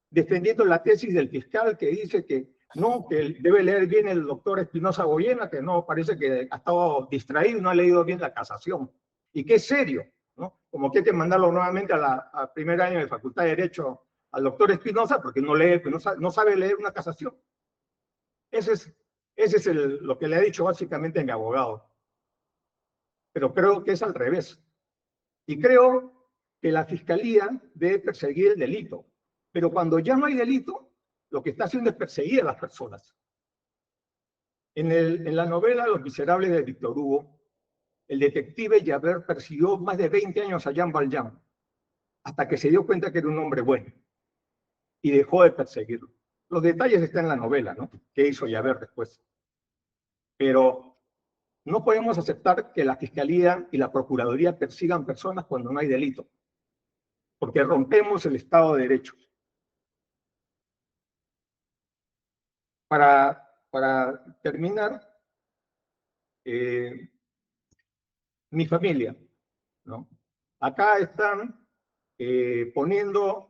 defendiendo la tesis del fiscal que dice que no, que debe leer bien el doctor Espinosa Goyena, que no, parece que ha estado distraído y no ha leído bien la casación. Y que es serio, ¿no? Como que hay que mandarlo nuevamente al primer año de Facultad de Derecho al doctor Espinosa porque no lee, no sabe leer una casación. Ese es lo que le ha dicho básicamente mi abogado. Pero creo que es al revés. Y creo que la Fiscalía debe perseguir el delito. Pero cuando ya no hay delito, lo que está haciendo es perseguir a las personas. En la novela Los Miserables de Víctor Hugo, el detective Javert persiguió más de 20 años a Jean Valjean, hasta que se dio cuenta que era un hombre bueno, y dejó de perseguirlo. Los detalles están en la novela, ¿no? ¿Qué hizo Javert después? Pero no podemos aceptar que la Fiscalía y la Procuraduría persigan personas cuando no hay delito, porque rompemos el Estado de Derecho. Para terminar, mi familia, ¿no? Acá están poniendo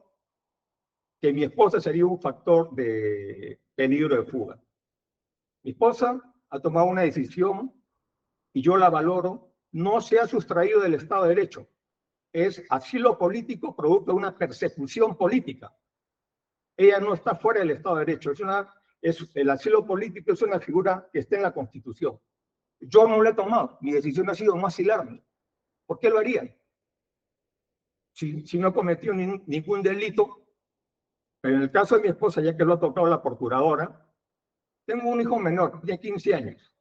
que mi esposa sería un factor de peligro de fuga. Mi esposa ha tomado una decisión y yo la valoro, no se ha sustraído del Estado de Derecho. Es asilo político producto de una persecución política. Ella no está fuera del Estado de Derecho. El asilo político es una figura que está en la Constitución. Yo no lo he tomado. Mi decisión ha sido no asilarme. ¿Por qué lo haría? Si no cometió ningún delito. Pero en el caso de mi esposa, ya que lo ha tocado la procuradora, tengo un hijo menor, de 15 años.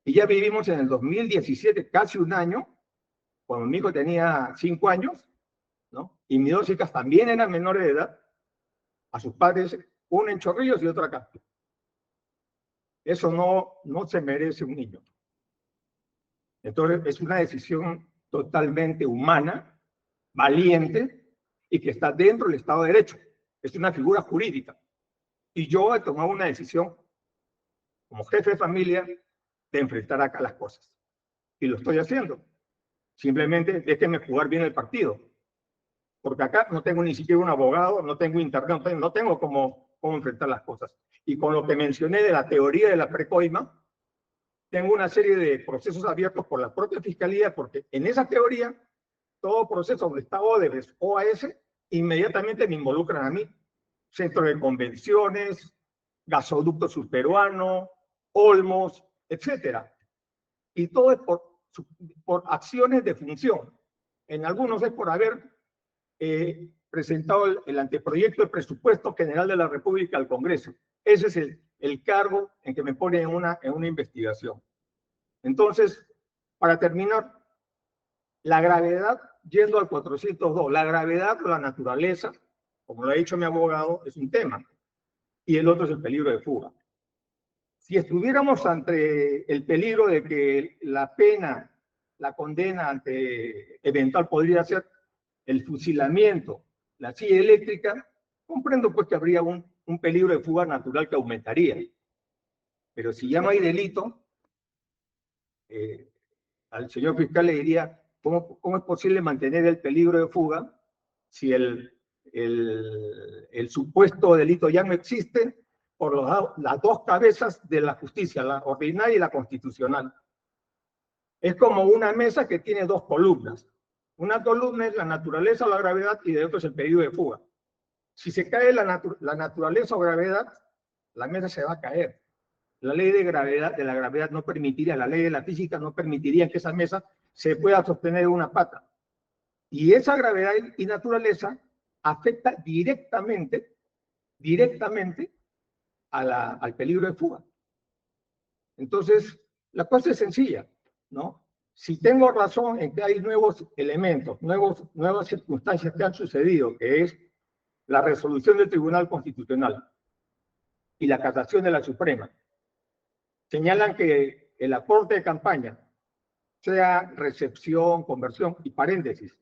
Y ya vivimos en el 2017, casi un año, cuando mi hijo tenía 5 años, ¿no? Y mis dos hijas también eran menores de edad, a sus padres, una en Chorrillos y otra acá. Eso no se merece un niño. Entonces, es una decisión totalmente humana, valiente, y que está dentro del Estado de Derecho. Es una figura jurídica. Y yo he tomado una decisión, como jefe de familia, de enfrentar acá las cosas. Y lo estoy haciendo. Simplemente déjenme jugar bien el partido. Porque acá no tengo ni siquiera un abogado, no tengo internet, no tengo cómo enfrentar las cosas. Y con lo que mencioné de la teoría de la precoima, tengo una serie de procesos abiertos por la propia Fiscalía, porque en esa teoría, todo proceso donde está Odebrecht o OAS, inmediatamente me involucran a mí. Centro de convenciones, gasoducto subperuano, Olmos, etcétera. Y todo es por acciones de función. En algunos es por haber presentado el anteproyecto de presupuesto general de la República al Congreso. Ese es el cargo en que me pone en una investigación. Entonces, para terminar, la gravedad, yendo al 402, la gravedad o la naturaleza, como lo ha dicho mi abogado, es un tema. Y el otro es el peligro de fuga. Si estuviéramos ante el peligro de que la pena, la condena ante eventual podría ser el fusilamiento, la silla eléctrica, comprendo pues que habría un peligro de fuga natural que aumentaría. Pero si ya no hay delito, al señor fiscal le diría, ¿cómo es posible mantener el peligro de fuga si el supuesto delito ya no existe por las dos cabezas de la justicia, la ordinaria y la constitucional? Es como una mesa que tiene dos columnas. Una columna es la naturaleza o la gravedad y de otro es el peligro de fuga. Si se cae la naturaleza o gravedad, la mesa se va a caer. La ley de la gravedad no permitiría, la ley de la física no permitiría que esa mesa se pueda sostener en una pata. Y esa gravedad y naturaleza afecta directamente al peligro de fuga. Entonces, la cosa es sencilla, ¿no? Si tengo razón en que hay nuevos elementos, nuevas circunstancias que han sucedido, que es la resolución del Tribunal Constitucional y la casación de la Suprema, señalan que el aporte de campaña, sea recepción, conversión y paréntesis,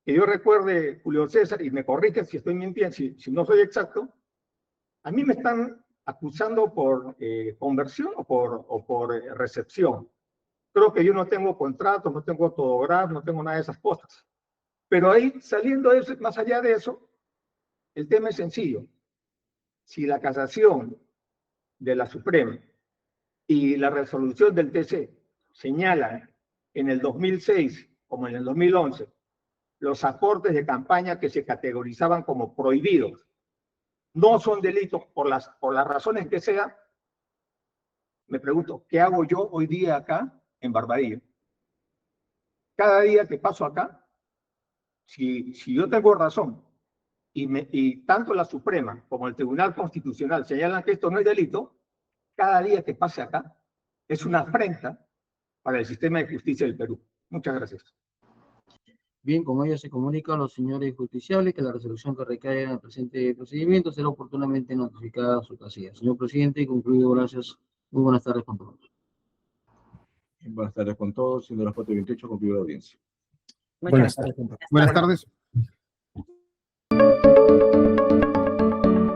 que yo recuerde, Julio César, y me corrige si estoy mintiendo, si no soy exacto, a mí me están acusando por conversión o por recepción. Creo que yo no tengo contratos, no tengo autografo, no tengo nada de esas cosas. Pero ahí, saliendo de eso, más allá de eso, el tema es sencillo. Si la casación de la Suprema y la resolución del TC señalan en el 2006 como en el 2011 los aportes de campaña que se categorizaban como prohibidos no son delitos por las razones que sea, me pregunto, ¿qué hago yo hoy día acá en Barbadillo? Cada día que paso acá, si yo tengo razón y tanto la Suprema como el Tribunal Constitucional señalan que esto no es delito, cada día que pase acá es una afrenta para el sistema de justicia del Perú. Muchas gracias. Bien, con ello se comunica a los señores justiciables que la resolución que recaiga en el presente procedimiento será oportunamente notificada a su casilla. Señor presidente, concluido, gracias. Muy buenas tardes con todos. Buenas tardes con todos. Siendo las 4:28, concluyo la audiencia. Muchas Buenas gracias. tardes. Buenas tardes.